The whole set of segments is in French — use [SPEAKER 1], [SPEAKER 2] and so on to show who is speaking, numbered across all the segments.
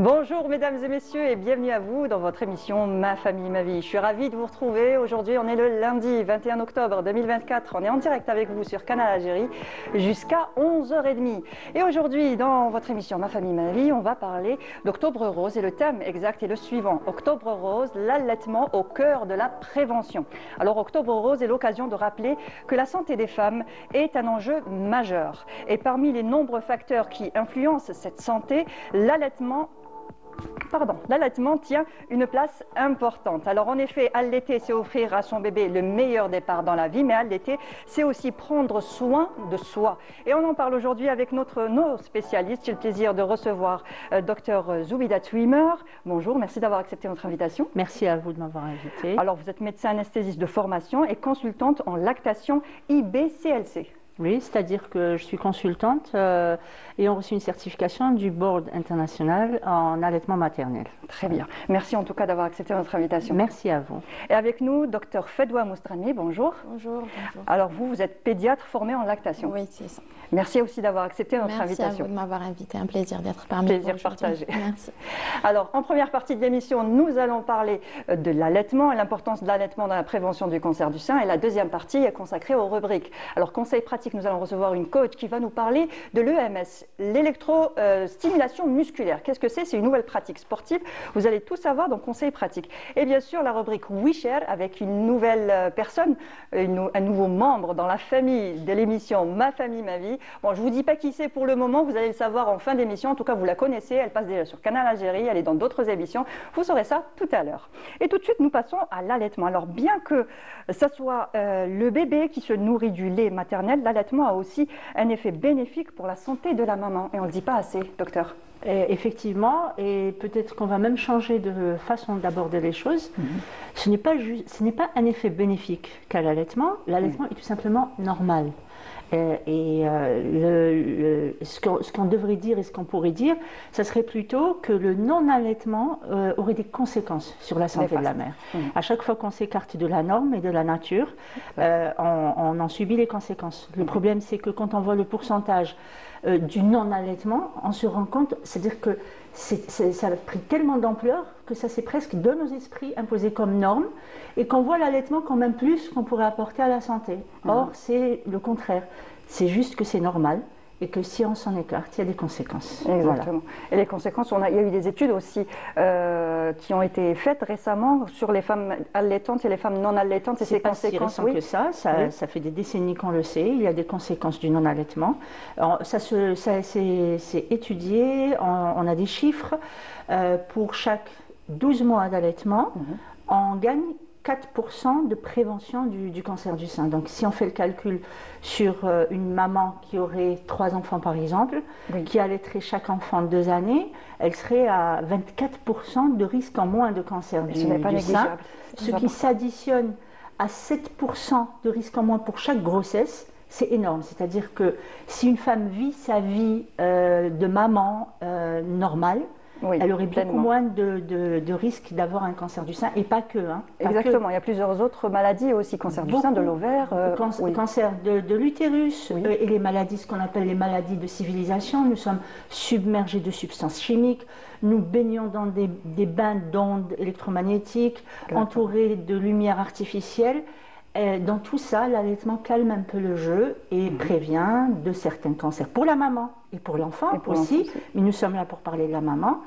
[SPEAKER 1] Bonjour mesdames et messieurs et bienvenue à vous dans votre émission Ma famille, ma vie. Je suis ravie de vous retrouver. Aujourd'hui on est le lundi 21 octobre 2024. On est en direct avec vous sur Canal Algérie jusqu'à 11h30. Et aujourd'hui dans votre émission Ma famille, ma vie, on va parler d'Octobre Rose et le thème exact est le suivant. Octobre Rose, l'allaitement au cœur de la prévention. Alors Octobre Rose est l'occasion de rappeler que la santé des femmes est un enjeu majeur. Et parmi les nombreux facteurs qui influencent cette santé, l'allaitement tient une place importante. Alors en effet, allaiter, c'est offrir à son bébé le meilleur départ dans la vie, mais allaiter, c'est aussi prendre soin de soi. Et on en parle aujourd'hui avec nos spécialistes. J'ai le plaisir de recevoir Dr Zoubida Twimer. Bonjour, merci d'avoir accepté notre invitation.
[SPEAKER 2] Merci à vous de m'avoir invité.
[SPEAKER 1] Alors vous êtes médecin anesthésiste de formation et consultante en lactation IBCLC.
[SPEAKER 2] Oui, c'est-à-dire que je suis consultante ayant reçu une certification du Board international en allaitement maternel.
[SPEAKER 1] Très bien. Merci en tout cas d'avoir accepté notre invitation.
[SPEAKER 2] Merci à vous.
[SPEAKER 1] Et avec nous, Dr Fedwa Moustrani, bonjour.
[SPEAKER 3] Bonjour. Bonjour.
[SPEAKER 1] Alors vous êtes pédiatre formé en lactation.
[SPEAKER 3] Oui, c'est ça.
[SPEAKER 1] Merci aussi d'avoir accepté notre invitation.
[SPEAKER 3] Merci à vous de m'avoir invité. Un plaisir d'être parmi vous.
[SPEAKER 1] Plaisir partagé.
[SPEAKER 3] Merci.
[SPEAKER 1] Alors, en première partie de l'émission, nous allons parler de l'allaitement et l'importance de l'allaitement dans la prévention du cancer du sein. Et la deuxième partie est consacrée aux rubriques. Alors, conseil pratique, nous allons recevoir une coach qui va nous parler de l'EMS, l'électrostimulation musculaire. Qu'est-ce que c'est? C'est une nouvelle pratique sportive. Vous allez tout savoir dans conseil pratique. Et bien sûr, la rubrique WeShare avec une nouvelle personne, un nouveau membre dans la famille de l'émission Ma famille, ma vie. Bon, je ne vous dis pas qui c'est pour le moment, vous allez le savoir en fin d'émission. En tout cas, vous la connaissez, elle passe déjà sur Canal Algérie, elle est dans d'autres émissions. Vous saurez ça tout à l'heure. Et tout de suite, nous passons à l'allaitement. Alors, bien que ce soit le bébé qui se nourrit du lait maternel, l'allaitement a aussi un effet bénéfique pour la santé de la maman. Et on ne le dit pas assez, docteur.
[SPEAKER 2] Effectivement, et peut-être qu'on va même changer de façon d'aborder les choses. Ce n'est pas un effet bénéfique qu'à l'allaitement. L'allaitement est tout simplement normal. Ce qu'on devrait dire et ce qu'on pourrait dire, ça serait plutôt que le non-allaitement aurait des conséquences sur la santé de la mère. À chaque fois qu'on s'écarte de la norme et de la nature, on en subit les conséquences. Le problème, c'est que quand on voit le pourcentage du non-allaitement, on se rend compte, c'est-à-dire que ça a pris tellement d'ampleur que ça s'est presque de nos esprits imposé comme norme et qu'on voit l'allaitement comme un plus qu'on pourrait apporter à la santé. Or, c'est le contraire. C'est juste que c'est normal et que si on s'en écarte, il y a des conséquences.
[SPEAKER 1] Exactement. Voilà. Et les conséquences, il y a eu des études aussi qui ont été faites récemment sur les femmes allaitantes et les femmes non allaitantes. Et
[SPEAKER 2] c'est pas si récent que ça. Ça fait des décennies qu'on le sait. Il y a des conséquences du non-allaitement. C'est étudié. On a des chiffres. Pour chaque 12 mois d'allaitement, on gagne 4% de prévention du cancer du sein. Donc si on fait le calcul sur une maman qui aurait 3 enfants par exemple, qui allaiterait chaque enfant 2 années, elle serait à 24% de risque en moins de cancer du sein, ce qui s'additionne à 7% de risque en moins pour chaque grossesse. C'est énorme, c'est-à-dire que si une femme vit sa vie de maman normale, elle aurait beaucoup moins de risques d'avoir un cancer du sein, et pas que.
[SPEAKER 1] Exactement, il y a plusieurs autres maladies aussi, cancer du sein, de l'ovaire.
[SPEAKER 2] Cancer de l'utérus et les maladies, ce qu'on appelle les maladies de civilisation. Nous sommes submergés de substances chimiques, nous baignons dans des bains d'ondes électromagnétiques, entourés de lumière artificielle. Dans tout ça, l'allaitement calme un peu le jeu et prévient de certains cancers pour la maman et pour l'enfant aussi, mais nous sommes là pour parler de la maman.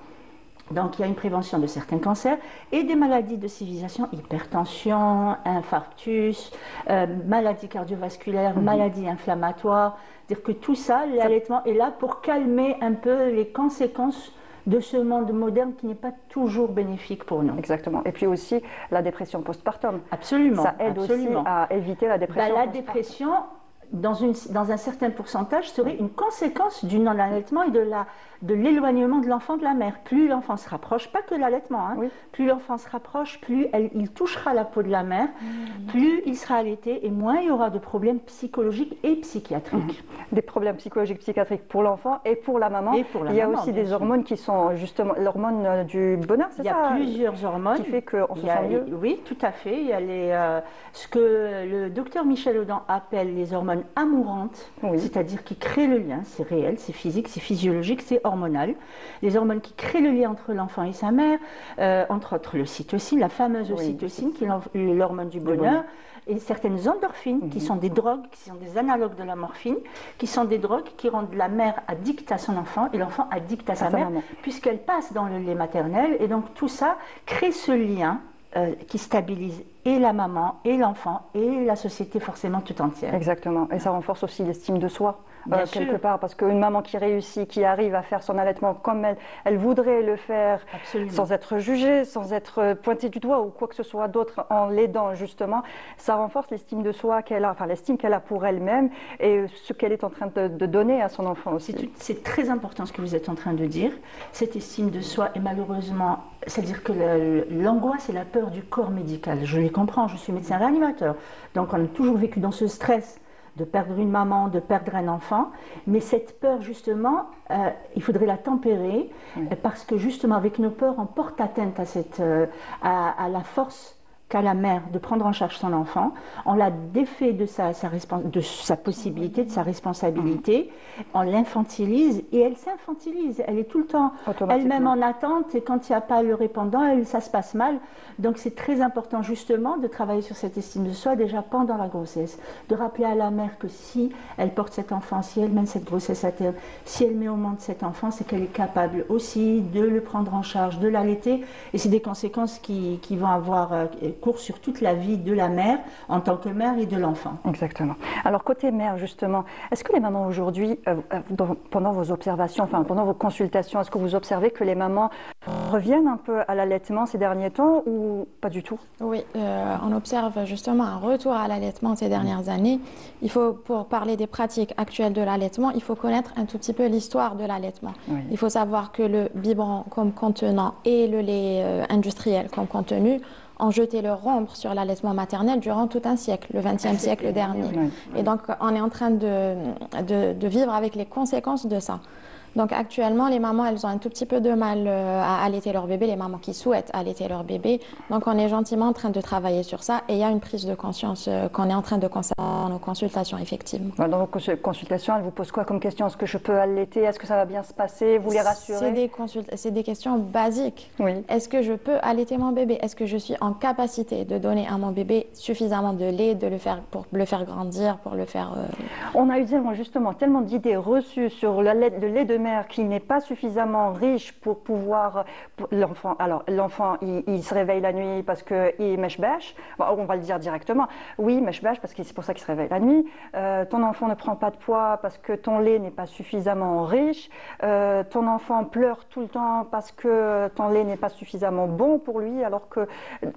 [SPEAKER 2] Donc il y a une prévention de certains cancers et des maladies de civilisation, hypertension, infarctus, maladies cardiovasculaires, maladies inflammatoires. C'est-à-dire que tout ça, l'allaitement est là pour calmer un peu les conséquences de ce monde moderne qui n'est pas toujours bénéfique pour nous.
[SPEAKER 1] Exactement. Et puis aussi la dépression postpartum.
[SPEAKER 2] Absolument.
[SPEAKER 1] Ça aide aussi à éviter la dépression.
[SPEAKER 2] La dépression, dans un certain pourcentage, serait une conséquence du non-allaitement et de l'éloignement de l'enfant de la mère. Plus l'enfant se rapproche, pas que l'allaitement, plus l'enfant se rapproche, plus il touchera la peau de la mère, plus il sera allaité et moins il y aura de problèmes psychologiques et psychiatriques.
[SPEAKER 1] Des problèmes psychologiques, psychiatriques pour l'enfant et pour la maman. Il y a aussi des hormones qui sont justement l'hormone du bonheur, c'est ça?
[SPEAKER 2] Il y a plusieurs hormones.
[SPEAKER 1] Qui fait qu'on se sent mieux.
[SPEAKER 2] Oui, tout à fait. Il y a ce que le docteur Michel Audin appelle les hormones amourantes, c'est-à-dire qui créent le lien, c'est réel, c'est physique, c'est physiologique, c'est hormonal. Les hormones qui créent le lien entre l'enfant et sa mère, entre autres l'ocytocine, la fameuse ocytocine qui est l'hormone du bonheur, et certaines endorphines qui sont des drogues, qui sont des analogues de la morphine, qui sont des drogues qui rendent la mère addicte à son enfant et l'enfant addict à sa mère, puisqu'elle passe dans le lait maternel. Et donc tout ça crée ce lien qui stabilise et la maman, et l'enfant, et la société forcément tout entière.
[SPEAKER 1] Exactement. Et ça renforce aussi l'estime de soi. Quelque part, parce qu'une maman qui réussit, qui arrive à faire son allaitement comme elle voudrait le faire, sans être jugée, sans être pointée du doigt ou quoi que ce soit d'autre, en l'aidant justement, ça renforce l'estime de soi qu'elle a, enfin l'estime qu'elle a pour elle-même et ce qu'elle est en train de donner à son enfant aussi.
[SPEAKER 2] C'est très important ce que vous êtes en train de dire. Cette estime de soi est malheureusement, c'est-à-dire que l'angoisse et la peur du corps médical, je les comprends, je suis médecin réanimateur, donc on a toujours vécu dans ce stress de perdre une maman, de perdre un enfant, mais cette peur justement, il faudrait la tempérer, parce que justement avec nos peurs, on porte atteinte à la force qu'a la mère de prendre en charge son enfant, on la défait de sa possibilité, de sa responsabilité, on l'infantilise et elle s'infantilise, elle est tout le temps elle-même en attente et quand il n'y a pas le répondant, ça se passe mal. Donc c'est très important justement de travailler sur cette estime de soi déjà pendant la grossesse, de rappeler à la mère que si elle porte cet enfant, si elle mène cette grossesse à terme, si elle met au monde cet enfant, c'est qu'elle est capable aussi de le prendre en charge, de l'allaiter, et c'est des conséquences qui vont avoir cours sur toute la vie de la mère en tant que mère et de l'enfant.
[SPEAKER 1] Exactement. Alors côté mère justement, est-ce que les mamans aujourd'hui, pendant vos observations, enfin pendant vos consultations, est-ce que vous observez que les mamans reviennent un peu à l'allaitement ces derniers temps ou pas du tout?
[SPEAKER 3] Oui, on observe justement un retour à l'allaitement ces dernières années. Pour parler des pratiques actuelles de l'allaitement, il faut connaître un tout petit peu l'histoire de l'allaitement. Il faut savoir que le biberon comme contenant et le lait industriel comme contenu ont jeté leur ombre sur l'allaitement maternel durant tout un siècle, le XXe siècle dernier. Et donc, on est en train de vivre avec les conséquences de ça. Donc actuellement, les mamans, elles ont un tout petit peu de mal à allaiter leur bébé, les mamans qui souhaitent allaiter leur bébé. Donc on est gentiment en train de travailler sur ça et il y a une prise de conscience qu'on est en train de constater dans nos consultations, effectivement.
[SPEAKER 1] Dans vos consultations, elles vous posent quoi comme question? Est-ce que je peux allaiter? Est-ce que ça va bien se passer? Vous les rassurez?
[SPEAKER 3] C'est des questions basiques.
[SPEAKER 1] Oui.
[SPEAKER 3] Est-ce que je peux allaiter mon bébé? Est-ce que je suis en capacité de donner à mon bébé suffisamment de lait pour le faire grandir, pour le faire...
[SPEAKER 1] On a eu justement tellement d'idées reçues sur le lait de mère qui n'est pas suffisamment riche pour pouvoir l'enfant. Alors l'enfant, il se réveille la nuit parce qu'il mèche-bêche. Bon, on va le dire directement. Oui, mèche-bêche parce que c'est pour ça qu'il se réveille la nuit. Ton enfant ne prend pas de poids parce que ton lait n'est pas suffisamment riche. Ton enfant pleure tout le temps parce que ton lait n'est pas suffisamment bon pour lui. Alors que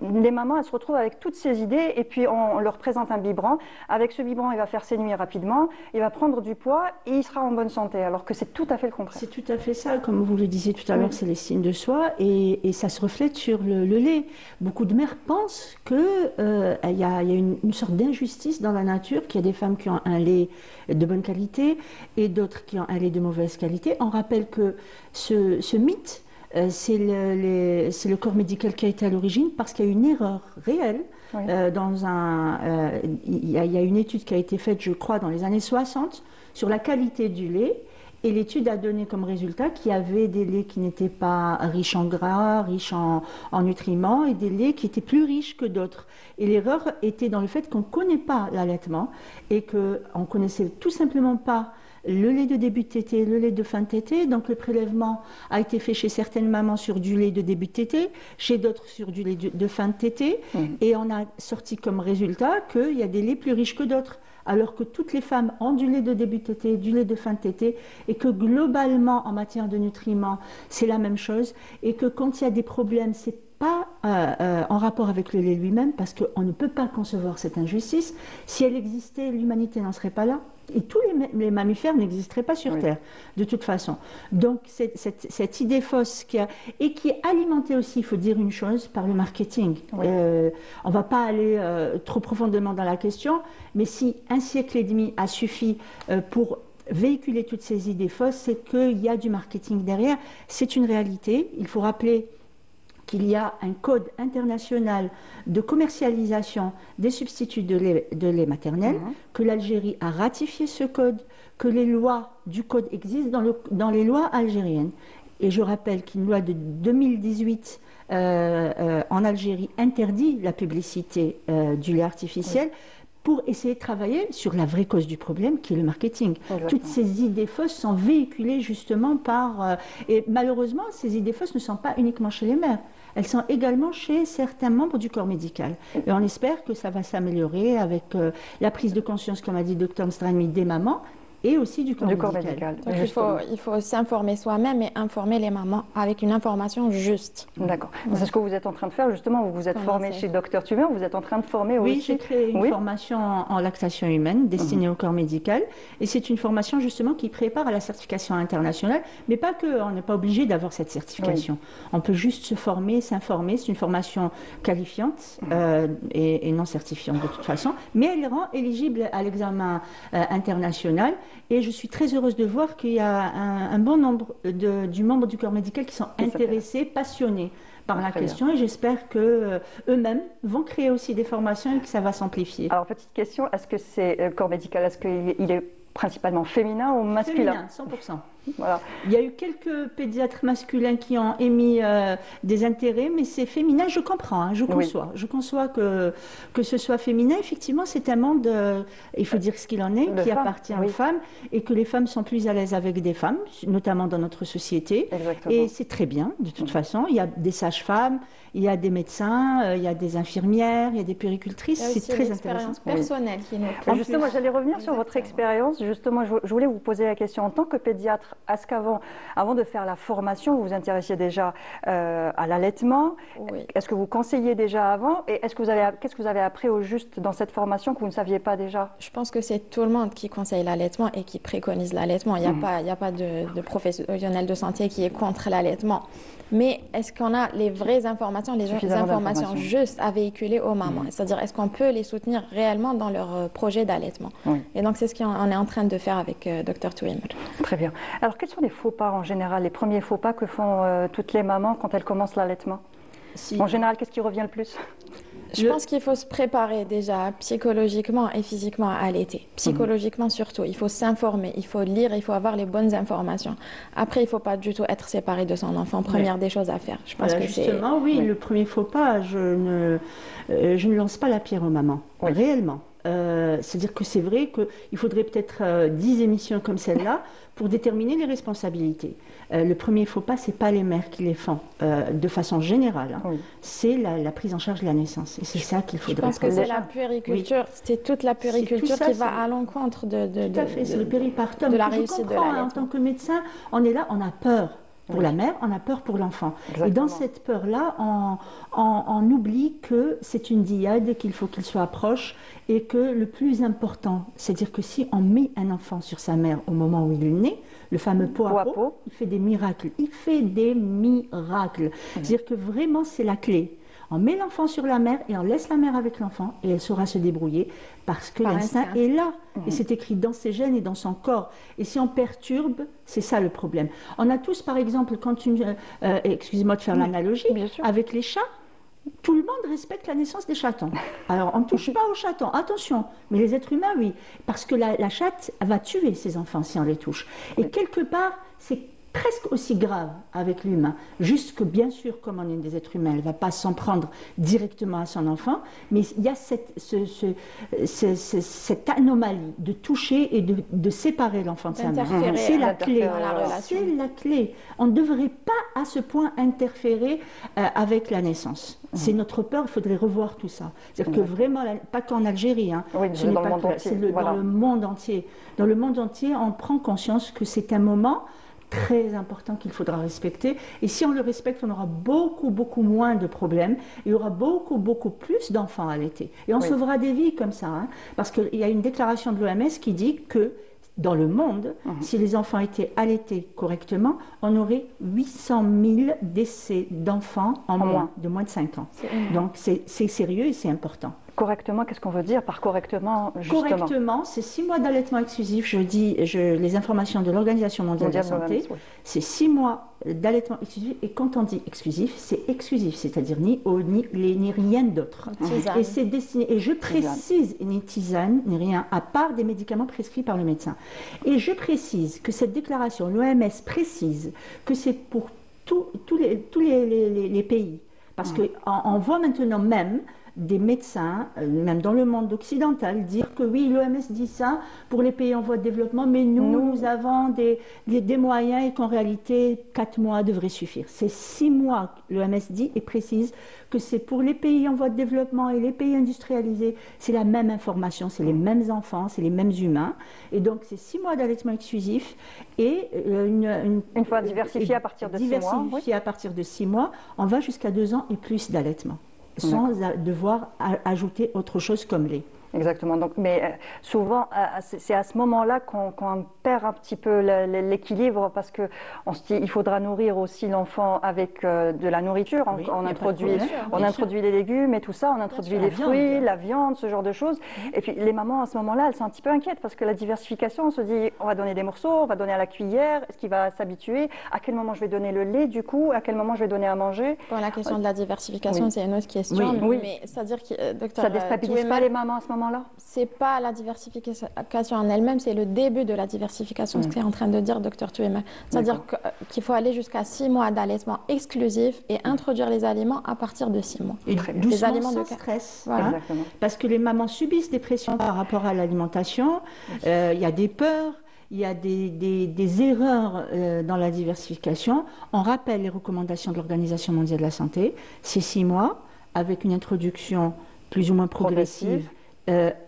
[SPEAKER 1] les mamans, elles se retrouvent avec toutes ces idées et puis on leur présente un biberon. Avec ce biberon, il va faire ses nuits rapidement, il va prendre du poids et il sera en bonne santé. Alors que c'est tout à fait le contraire.
[SPEAKER 2] C'est tout à fait ça, comme vous le disiez tout à l'heure, c'est l'estime de soi et ça se reflète sur le lait. Beaucoup de mères pensent qu'il y a une sorte d'injustice dans la nature, qu'il y a des femmes qui ont un lait de bonne qualité et d'autres qui ont un lait de mauvaise qualité. On rappelle que ce mythe, c'est le corps médical qui a été à l'origine parce qu'il y a une erreur réelle. Il y a une étude qui a été faite, je crois, dans les années 60 sur la qualité du lait. Et l'étude a donné comme résultat qu'il y avait des laits qui n'étaient pas riches en gras, riches en nutriments, et des laits qui étaient plus riches que d'autres. Et l'erreur était dans le fait qu'on ne connaît pas l'allaitement et qu'on ne connaissait tout simplement pas le lait de début de tétée, le lait de fin de tétée. Donc le prélèvement a été fait chez certaines mamans sur du lait de début de tétée, chez d'autres sur du lait de fin de tétée. Et on a sorti comme résultat qu'il y a des laits plus riches que d'autres, alors que toutes les femmes ont du lait de début de tétée, du lait de fin de tétée, et que globalement, en matière de nutriments, c'est la même chose, et que quand il y a des problèmes, c'est pas en rapport avec le lait lui-même, parce qu'on ne peut pas concevoir cette injustice. Si elle existait, l'humanité n'en serait pas là, et tous les mammifères n'existeraient pas sur Terre, de toute façon. Donc cette idée fausse qui est alimentée aussi, il faut dire une chose, par le marketing. On ne va pas aller trop profondément dans la question, mais si un siècle et demi a suffi pour véhiculer toutes ces idées fausses, c'est qu'il y a du marketing derrière. C'est une réalité. Il faut rappeler qu'il y a un code international de commercialisation des substituts de lait maternel, que l'Algérie a ratifié ce code, que les lois du code existent dans les lois algériennes. Et je rappelle qu'une loi de 2018 en Algérie interdit la publicité du lait artificiel pour essayer de travailler sur la vraie cause du problème qui est le marketing. Exactement. Toutes ces idées fausses sont véhiculées justement par... et malheureusement, ces idées fausses ne sont pas uniquement chez les mères. Elles sont également chez certains membres du corps médical. Et on espère que ça va s'améliorer avec la prise de conscience, comme a dit Dr Mstrami, des mamans, et aussi du corps médical.
[SPEAKER 3] Donc il faut s'informer soi-même et informer les mamans avec une information juste.
[SPEAKER 1] D'accord. C'est ce que vous êtes en train de faire justement. Vous vous êtes formé chez Dr Tumeur, vous êtes en train de former aussi.
[SPEAKER 2] Oui, j'ai créé une formation en lactation humaine destinée au corps médical. Et c'est une formation justement qui prépare à la certification internationale. Mais pas que, on n'est pas obligé d'avoir cette certification. On peut juste se former, s'informer. C'est une formation qualifiante et non certifiante de toute façon. Mais elle rend éligible à l'examen international. Et je suis très heureuse de voir qu'il y a un bon nombre du membre du corps médical qui sont intéressés, passionnés par la question. Et j'espère qu'eux-mêmes vont créer aussi des formations et que ça va s'amplifier.
[SPEAKER 1] Alors, petite question, est-ce que c'est corps médical, est-ce qu'il est principalement féminin ou masculin?
[SPEAKER 2] Féminin, 100%.
[SPEAKER 1] Voilà.
[SPEAKER 2] Il y a eu quelques pédiatres masculins qui ont émis des intérêts, mais c'est féminin, je comprends, hein, je conçois. Je conçois que ce soit féminin. Effectivement, c'est un monde, il faut dire ce qu'il en est, qui appartient aux femmes, et que les femmes sont plus à l'aise avec des femmes, notamment dans notre société.
[SPEAKER 1] Exactement.
[SPEAKER 2] Et c'est très bien, de toute façon. Il y a des sages-femmes, il y a des médecins, il y a des infirmières, il y a des puéricultrices. C'est très intéressant.
[SPEAKER 3] Personnelle qui nous...
[SPEAKER 1] Justement, j'allais revenir sur votre expérience. Justement, je voulais vous poser la question en tant que pédiatre. Est-ce qu'avant de faire la formation, vous vous intéressiez déjà à l'allaitement? Est-ce que vous conseillez déjà avant? Et qu'est-ce que vous avez appris au juste dans cette formation que vous ne saviez pas déjà?
[SPEAKER 3] Je pense que c'est tout le monde qui conseille l'allaitement et qui préconise l'allaitement. Il n'y a pas de professionnel de santé qui est contre l'allaitement. Mais est-ce qu'on a les vraies informations, les informations justes à véhiculer aux mamans? C'est-à-dire, est-ce qu'on peut les soutenir réellement dans leur projet d'allaitement? Et donc, c'est ce qu'on est en train de faire avec Dr Touimer.
[SPEAKER 1] Très bien. Alors, quels sont les faux pas en général, les premiers faux pas que font toutes les mamans quand elles commencent l'allaitement? En général, qu'est-ce qui revient le plus?
[SPEAKER 3] Je pense qu'il faut se préparer déjà psychologiquement et physiquement à allaiter. Psychologiquement surtout, il faut s'informer, il faut lire, il faut avoir les bonnes informations. Après, il ne faut pas du tout être séparé de son enfant. Première des choses à faire. Je pense que
[SPEAKER 2] justement, le premier faux pas, je ne lance pas la pierre aux mamans, réellement. C'est-à-dire que c'est vrai qu'il faudrait peut-être 10 émissions comme celle-là pour déterminer les responsabilités. Le premier faux pas, ce n'est pas les mères qui les font de façon générale. C'est la prise en charge de la naissance. Et c'est ça qu'il faudrait.
[SPEAKER 3] Je pense que c'est la puériculture, c'est toute la puériculture qui va à l'encontre
[SPEAKER 2] tout à fait, c'est le péripartum.
[SPEAKER 3] De la réussite de l'allaitement.
[SPEAKER 2] En tant que médecin, on est là, on a peur. Pour la mère, on a peur pour l'enfant. Et dans cette peur-là, on oublie que c'est une dyade, qu'il faut qu'il soit proche et que le plus important, c'est-à-dire que si on met un enfant sur sa mère au moment où il est né, le fameux peau à peau, il fait des miracles. Il fait des miracles. C'est-à-dire que vraiment, c'est la clé. On met l'enfant sur la mère et on laisse la mère avec l'enfant et elle saura se débrouiller parce que l'instinct est là. Et c'est écrit dans ses gènes et dans son corps. Et si on perturbe, c'est ça le problème. On a tous, par exemple, excusez-moi de faire l'analogie, avec les chats, tout le monde respecte la naissance des chatons. Alors, on ne touche pas aux chatons, attention, mais les êtres humains, oui. Parce que la chatte va tuer ses enfants si on les touche. Et quelque part, c'est presque aussi grave avec l'humain. Juste que, bien sûr, comme on est des êtres humains, elle ne va pas s'en prendre directement à son enfant, mais il y a cette anomalie de toucher et de séparer l'enfant de sa mère. C'est la clé. C'est la clé. On ne devrait pas à ce point interférer avec la naissance. C'est notre peur, il faudrait revoir tout ça. C'est-à-dire que vraiment, pas qu'en Algérie, c'est dans le monde entier. Dans le monde entier, on prend conscience que c'est un moment très important qu'il faudra respecter. Et si on le respecte, on aura beaucoup, beaucoup moins de problèmes. Il y aura beaucoup, beaucoup plus d'enfants allaités. Et on sauvera des vies comme ça. Parce qu'il y a une déclaration de l'OMS qui dit que dans le monde, si les enfants étaient allaités correctement, on aurait 800 000 décès d'enfants en moins, de moins de 5 ans. Donc c'est sérieux et c'est important.
[SPEAKER 1] Correctement, qu'est-ce qu'on veut dire par correctement, justement?
[SPEAKER 2] Correctement, c'est 6 mois d'allaitement exclusif. Je dis les informations de l'Organisation mondiale de la santé. Oui. C'est 6 mois d'allaitement exclusif. Et quand on dit exclusif, c'est exclusif, c'est-à-dire ni eau, ni lait, ni rien d'autre. Et c'est destiné. Et je précise, ni tisane, ni rien, à part des médicaments prescrits par le médecin. Et je précise que cette déclaration, l'OMS précise que c'est pour tous les pays. Parce qu'on voit maintenant même des médecins, même dans le monde occidental, dire que oui, l'OMS dit ça pour les pays en voie de développement, mais nous avons des moyens et qu'en réalité, 4 mois devraient suffire. C'est 6 mois, l'OMS dit et précise que c'est pour les pays en voie de développement et les pays industrialisés, c'est la même information, c'est les mêmes enfants, c'est les mêmes humains. Et donc, c'est 6 mois d'allaitement exclusif et
[SPEAKER 1] une fois diversifié à partir de 6 mois.
[SPEAKER 2] Diversifié à partir de 6 mois, on va jusqu'à 2 ans et plus d'allaitement, sans devoir ajouter autre chose comme lait.
[SPEAKER 1] Exactement. Donc, mais souvent, c'est à ce moment-là qu'on perd un petit peu l'équilibre parce que on se dit il faudra nourrir aussi l'enfant avec de la nourriture. On introduit les légumes et tout ça, on introduit les fruits, la viande, ce genre de choses. Et puis les mamans à ce moment-là, elles sont un petit peu inquiètes parce que la diversification, on se dit on va donner des morceaux, on va donner à la cuillère, est-ce qu'il va s'habituer? À quel moment je vais donner le lait du coup? À quel moment je vais donner à manger?
[SPEAKER 3] Bon, la question de la diversification, c'est une autre question.
[SPEAKER 1] Oui.
[SPEAKER 3] Mais c'est-à-dire que docteur,
[SPEAKER 1] ça déstabilise pas les mamans à ce moment-là?
[SPEAKER 3] C'est pas la diversification en elle-même, c'est le début de la diversification, ce qu'est en train de dire docteur Touéma. C'est-à-dire qu'il faut aller jusqu'à 6 mois d'allaitement exclusif et introduire les aliments à partir de 6 mois.
[SPEAKER 2] Et doucement, les aliments sans stress. Voilà. Parce que les mamans subissent des pressions par rapport à l'alimentation, il y a des peurs. Il y a des erreurs dans la diversification. On rappelle les recommandations de l'Organisation mondiale de la santé. C'est 6 mois avec une introduction plus ou moins progressive.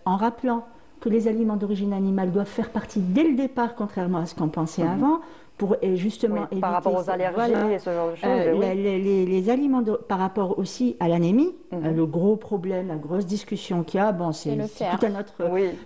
[SPEAKER 2] En rappelant que les aliments d'origine animale doivent faire partie dès le départ, contrairement à ce qu'on pensait avant, pour justement éviter...
[SPEAKER 1] Par rapport aux allergies et ce genre de choses.
[SPEAKER 2] Les aliments, par rapport aussi à l'anémie, le gros problème, la grosse discussion qu'il y a, bon, c'est tout un autre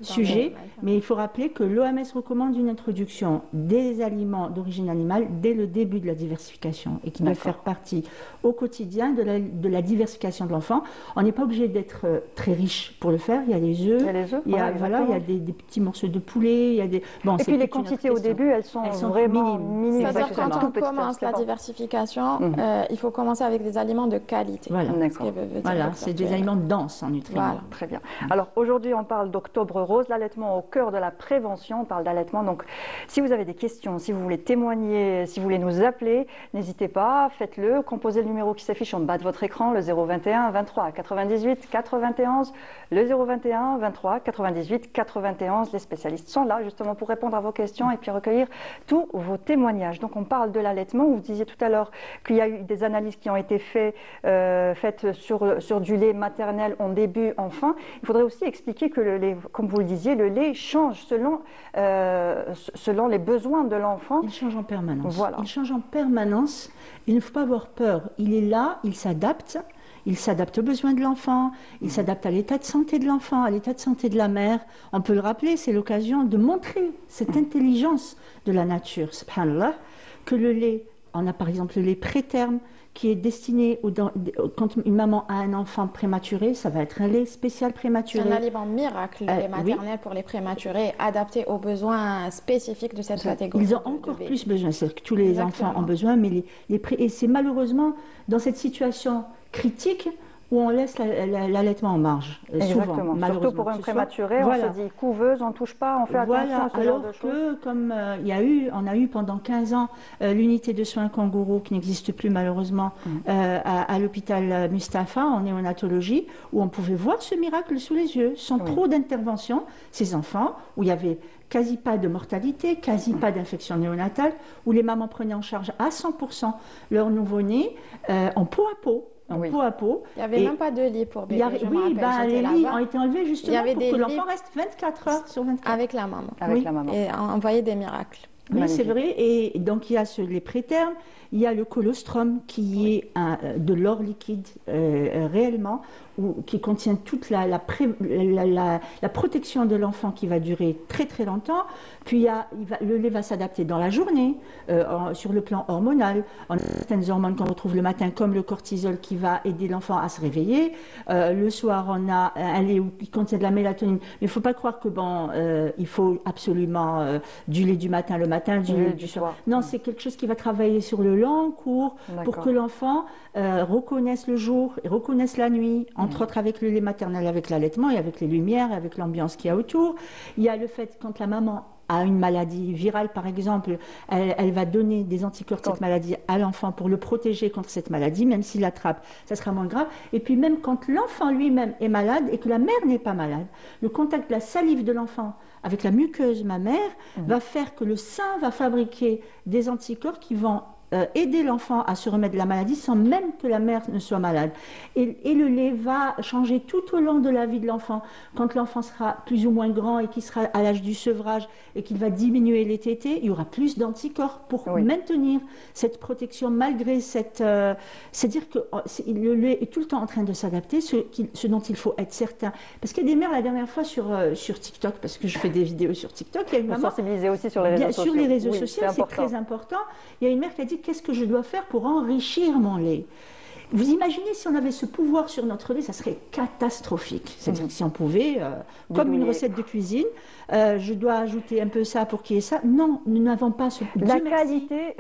[SPEAKER 2] sujet, mais il faut rappeler que l'OMS recommande une introduction des aliments d'origine animale dès le début de la diversification et qui doivent faire partie au quotidien de la diversification de l'enfant. On n'est pas obligé d'être très riche pour le faire, il y a les œufs, il y a des petits morceaux de poulet, il y a des... Bon,
[SPEAKER 1] et puis les quantités au début, elles sont vraiment minimes.
[SPEAKER 3] C'est-à-dire quand on commence la diversification, il faut commencer avec des aliments de qualité.
[SPEAKER 2] Voilà, c'est des aliments denses en nutriments.
[SPEAKER 1] Voilà, très bien. Alors aujourd'hui, on parle d'Octobre Rose, l'allaitement au cœur de la prévention. On parle d'allaitement. Donc, si vous avez des questions, si vous voulez témoigner, si vous voulez nous appeler, n'hésitez pas, faites-le. Composez le numéro qui s'affiche en bas de votre écran, le 021 23 98 91, le 021 23 98 91. Les spécialistes sont là justement pour répondre à vos questions et puis recueillir tous vos témoignages. Donc, on parle de l'allaitement. Vous disiez tout à l'heure qu'il y a eu des analyses qui ont été faites sur du lait maternel en début, en fin. Il faudrait aussi expliquer que le lait, comme vous le disiez, le lait change selon les besoins de l'enfant.
[SPEAKER 2] Il change en permanence.
[SPEAKER 1] Voilà.
[SPEAKER 2] Il change en permanence. Il ne faut pas avoir peur. Il est là, il s'adapte. Il s'adapte aux besoins de l'enfant, il s'adapte à l'état de santé de l'enfant, à l'état de santé de la mère. On peut le rappeler, c'est l'occasion de montrer cette intelligence de la nature, subhanallah, que le lait, on a par exemple le lait préterme, qui est destiné quand une maman a un enfant prématuré, ça va être un lait spécial prématuré.
[SPEAKER 3] C'est un aliment miracle, le lait maternel pour les prématurés, adapté aux besoins spécifiques de cette catégorie.
[SPEAKER 2] Ils ont encore plus besoin, c'est que tous les enfants ont besoin, mais et c'est malheureusement dans cette situation critique où on laisse l'allaitement en marge.
[SPEAKER 1] Exactement.
[SPEAKER 2] Souvent,
[SPEAKER 1] surtout pour un prématuré, on se dit couveuse, on ne touche pas, on fait attention à ce genre de choses.
[SPEAKER 2] Alors que, comme on a eu pendant 15 ans l'unité de soins kangourou qui n'existe plus malheureusement à l'hôpital Mustapha en néonatologie, où on pouvait voir ce miracle sous les yeux, sans trop d'intervention, ces enfants, où il y avait quasi pas de mortalité, quasi pas d'infection néonatale, où les mamans prenaient en charge à 100% leur nouveau-né en peau à peau. Peau à peau.
[SPEAKER 3] Il n'y avait même pas de lit pour bébé.
[SPEAKER 2] Les lits ont été enlevés justement pour que l'enfant reste 24 heures sur 24.
[SPEAKER 3] Avec la maman.
[SPEAKER 1] Avec la maman.
[SPEAKER 3] Et envoyer des miracles.
[SPEAKER 2] Oui, c'est vrai. Et donc, il y a les prétermes, il y a le colostrum qui est de l'or liquide réellement, qui contient toute la protection de l'enfant qui va durer très très longtemps. Puis le lait va s'adapter dans la journée, sur le plan hormonal. On a certaines hormones qu'on retrouve le matin, comme le cortisol, qui va aider l'enfant à se réveiller. Le soir, on a un lait qui contient de la mélatonine. Mais il ne faut pas croire que il faut absolument du lait du matin le matin, du lait du soir. Non, c'est quelque chose qui va travailler sur le long cours pour que l'enfant reconnaisse le jour et reconnaisse la nuit, entre autres avec le lait maternel, avec l'allaitement et avec les lumières, et avec l'ambiance qu'il y a autour. Il y a le fait, quand la maman a une maladie virale, par exemple, elle va donner des anticorps de cette maladie à l'enfant pour le protéger contre cette maladie, même s'il l'attrape, ça sera moins grave. Et puis même quand l'enfant lui-même est malade et que la mère n'est pas malade, le contact de la salive de l'enfant avec la muqueuse mammaire va faire que le sein va fabriquer des anticorps qui vont aider l'enfant à se remettre de la maladie sans même que la mère ne soit malade. Et le lait va changer tout au long de la vie de l'enfant. Quand l'enfant sera plus ou moins grand et qu'il sera à l'âge du sevrage et qu'il va diminuer les tétés, il y aura plus d'anticorps pour maintenir cette protection malgré cette... C'est-à-dire que le lait est tout le temps en train de s'adapter, ce dont il faut être certain. Parce qu'il y a des mères, la dernière fois sur TikTok, parce que je fais des vidéos sur TikTok, il y a une maman...
[SPEAKER 1] Sensibiliser aussi sur les réseaux sociaux.
[SPEAKER 2] Sur les réseaux sociaux, c'est très important. Il y a une mère qui a dit: qu'est-ce que je dois faire pour enrichir mon lait? Vous imaginez si on avait ce pouvoir sur notre lait, ça serait catastrophique. C'est-à-dire que si on pouvait, comme une recette de cuisine, je dois ajouter un peu ça pour qu'il y ait ça. Non, nous n'avons pas ce pouvoir.
[SPEAKER 1] La qualité,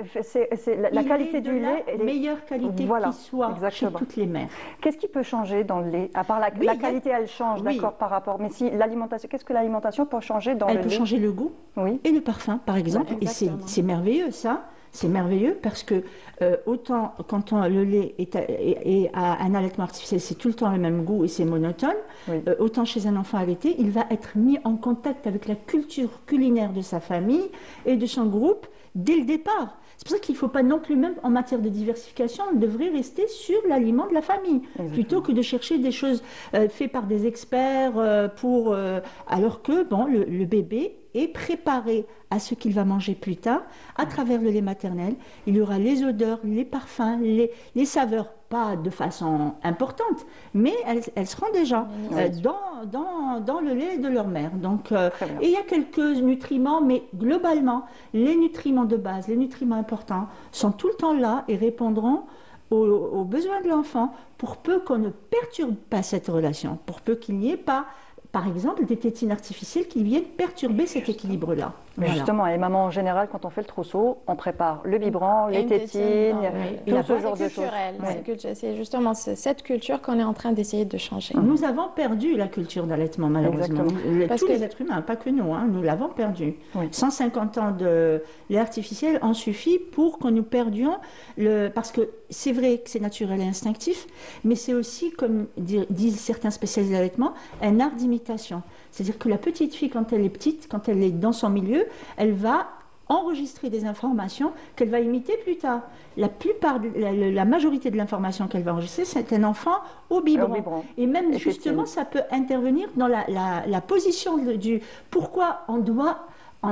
[SPEAKER 1] la qualité du lait,
[SPEAKER 2] la meilleure qualité qui soit chez toutes les mères.
[SPEAKER 1] Qu'est-ce qui peut changer dans le lait? À part la qualité, elle change, d'accord, par rapport. Mais si l'alimentation, qu'est-ce que l'alimentation peut changer dans le lait? Elle
[SPEAKER 2] peut changer le goût et le parfum, par exemple. Et c'est merveilleux, ça. C'est merveilleux parce que autant quand le lait est à un allaitement artificiel, c'est tout le temps le même goût et c'est monotone, autant chez un enfant allaité, il va être mis en contact avec la culture culinaire de sa famille et de son groupe dès le départ. C'est pour ça qu'il ne faut pas non plus, même en matière de diversification, on devrait rester sur l'aliment de la famille, plutôt que de chercher des choses faites par des experts alors que le bébé est préparé à ce qu'il va manger plus tard à travers le lait maternel. Il y aura les odeurs, les parfums, les saveurs, pas de façon importante, mais elles seront déjà dans le lait de leur mère. Donc, et il y a quelques nutriments, mais globalement, les nutriments de base, les nutriments importants, sont tout le temps là et répondront aux besoins de l'enfant pour peu qu'on ne perturbe pas cette relation, pour peu qu'il n'y ait pas, par exemple, des tétines artificielles qui viennent perturber cet équilibre-là.
[SPEAKER 1] Justement, les mamans en général, quand on fait le trousseau, on prépare le biberon, les tétines, tout ce genre de choses.
[SPEAKER 3] C'est justement cette culture qu'on est en train d'essayer de changer.
[SPEAKER 2] Nous avons perdu la culture d'allaitement, malheureusement. Tous les êtres humains, pas que nous, nous l'avons perdu. 150 ans de lait artificiel en suffit pour que nous perdions parce que c'est vrai que c'est naturel et instinctif, mais c'est aussi, comme disent certains spécialistes d'allaitement, un art d'imitation. C'est-à-dire que la petite fille, quand elle est petite, quand elle est dans son milieu, elle va enregistrer des informations qu'elle va imiter plus tard. La majorité de l'information qu'elle va enregistrer, c'est un enfant au biberon. Et même justement, ça peut intervenir dans la position du... Pourquoi on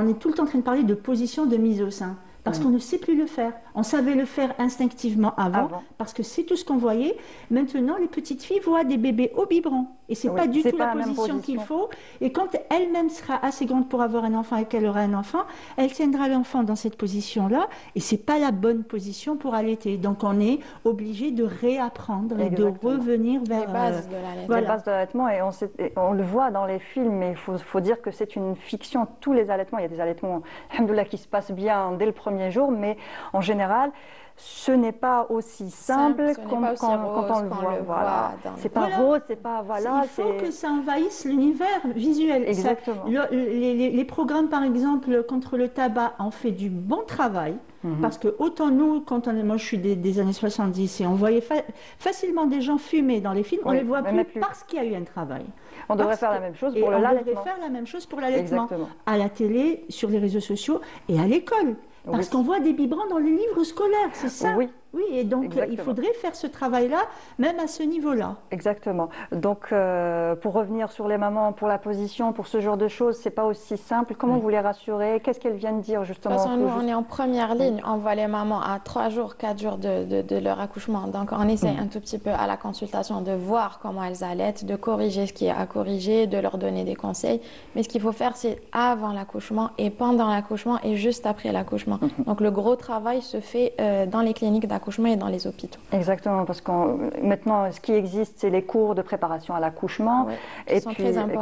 [SPEAKER 2] est tout le temps en train de parler de position de mise au sein? Parce qu'on ne sait plus le faire. On savait le faire instinctivement avant. Parce que c'est tout ce qu'on voyait. Maintenant, les petites filles voient des bébés au biberon. Et ce n'est pas du tout la position qu'il faut. Et quand elle-même sera assez grande pour avoir un enfant et qu'elle aura un enfant, elle tiendra l'enfant dans cette position-là. Et ce n'est pas la bonne position pour allaiter. Donc, on est obligé de réapprendre et de revenir vers
[SPEAKER 3] les bases de l'allaitement.
[SPEAKER 1] Les bases de l'allaitement. Et on le voit dans les films, mais il faut dire que c'est une fiction. Tous les allaitements, il y a des allaitements, alhamdoulilah, qui se passent bien dès le premier jour, mais en général, ce n'est pas aussi simple quand on le voit. Voilà. C'est pas rose, c'est pas... Voilà,
[SPEAKER 2] il faut que ça envahisse l'univers visuel.
[SPEAKER 1] Exactement.
[SPEAKER 2] Les programmes, par exemple, contre le tabac, ont fait du bon travail. Parce que autant nous, moi je suis des années 70 et on voyait facilement des gens fumer dans les films, on ne les voit plus parce qu'il y a eu un travail.
[SPEAKER 1] On devrait faire la même chose pour l'allaitement.
[SPEAKER 2] On devrait faire la même chose pour l'allaitement. À la télé, sur les réseaux sociaux et à l'école. Parce qu'on voit des biberons dans les livres scolaires, c'est ça. Oui, et donc il faudrait faire ce travail-là, même à ce niveau-là.
[SPEAKER 1] Exactement. Donc, pour revenir sur les mamans, pour la position, pour ce genre de choses, c'est pas aussi simple. Comment vous les rassurez? Qu'est-ce qu'elles viennent dire justement?
[SPEAKER 3] De toute façon, nous, on est en première ligne. On voit les mamans à 3 jours, 4 jours de leur accouchement. Donc, on essaie un tout petit peu à la consultation de voir comment elles allaitent, de corriger ce qui est à corriger, de leur donner des conseils. Mais ce qu'il faut faire, c'est avant l'accouchement et pendant l'accouchement et juste après l'accouchement. Donc, le gros travail se fait dans les cliniques d'accouchement et dans les hôpitaux.
[SPEAKER 1] Exactement, parce que maintenant, ce qui existe, c'est les cours de préparation à l'accouchement,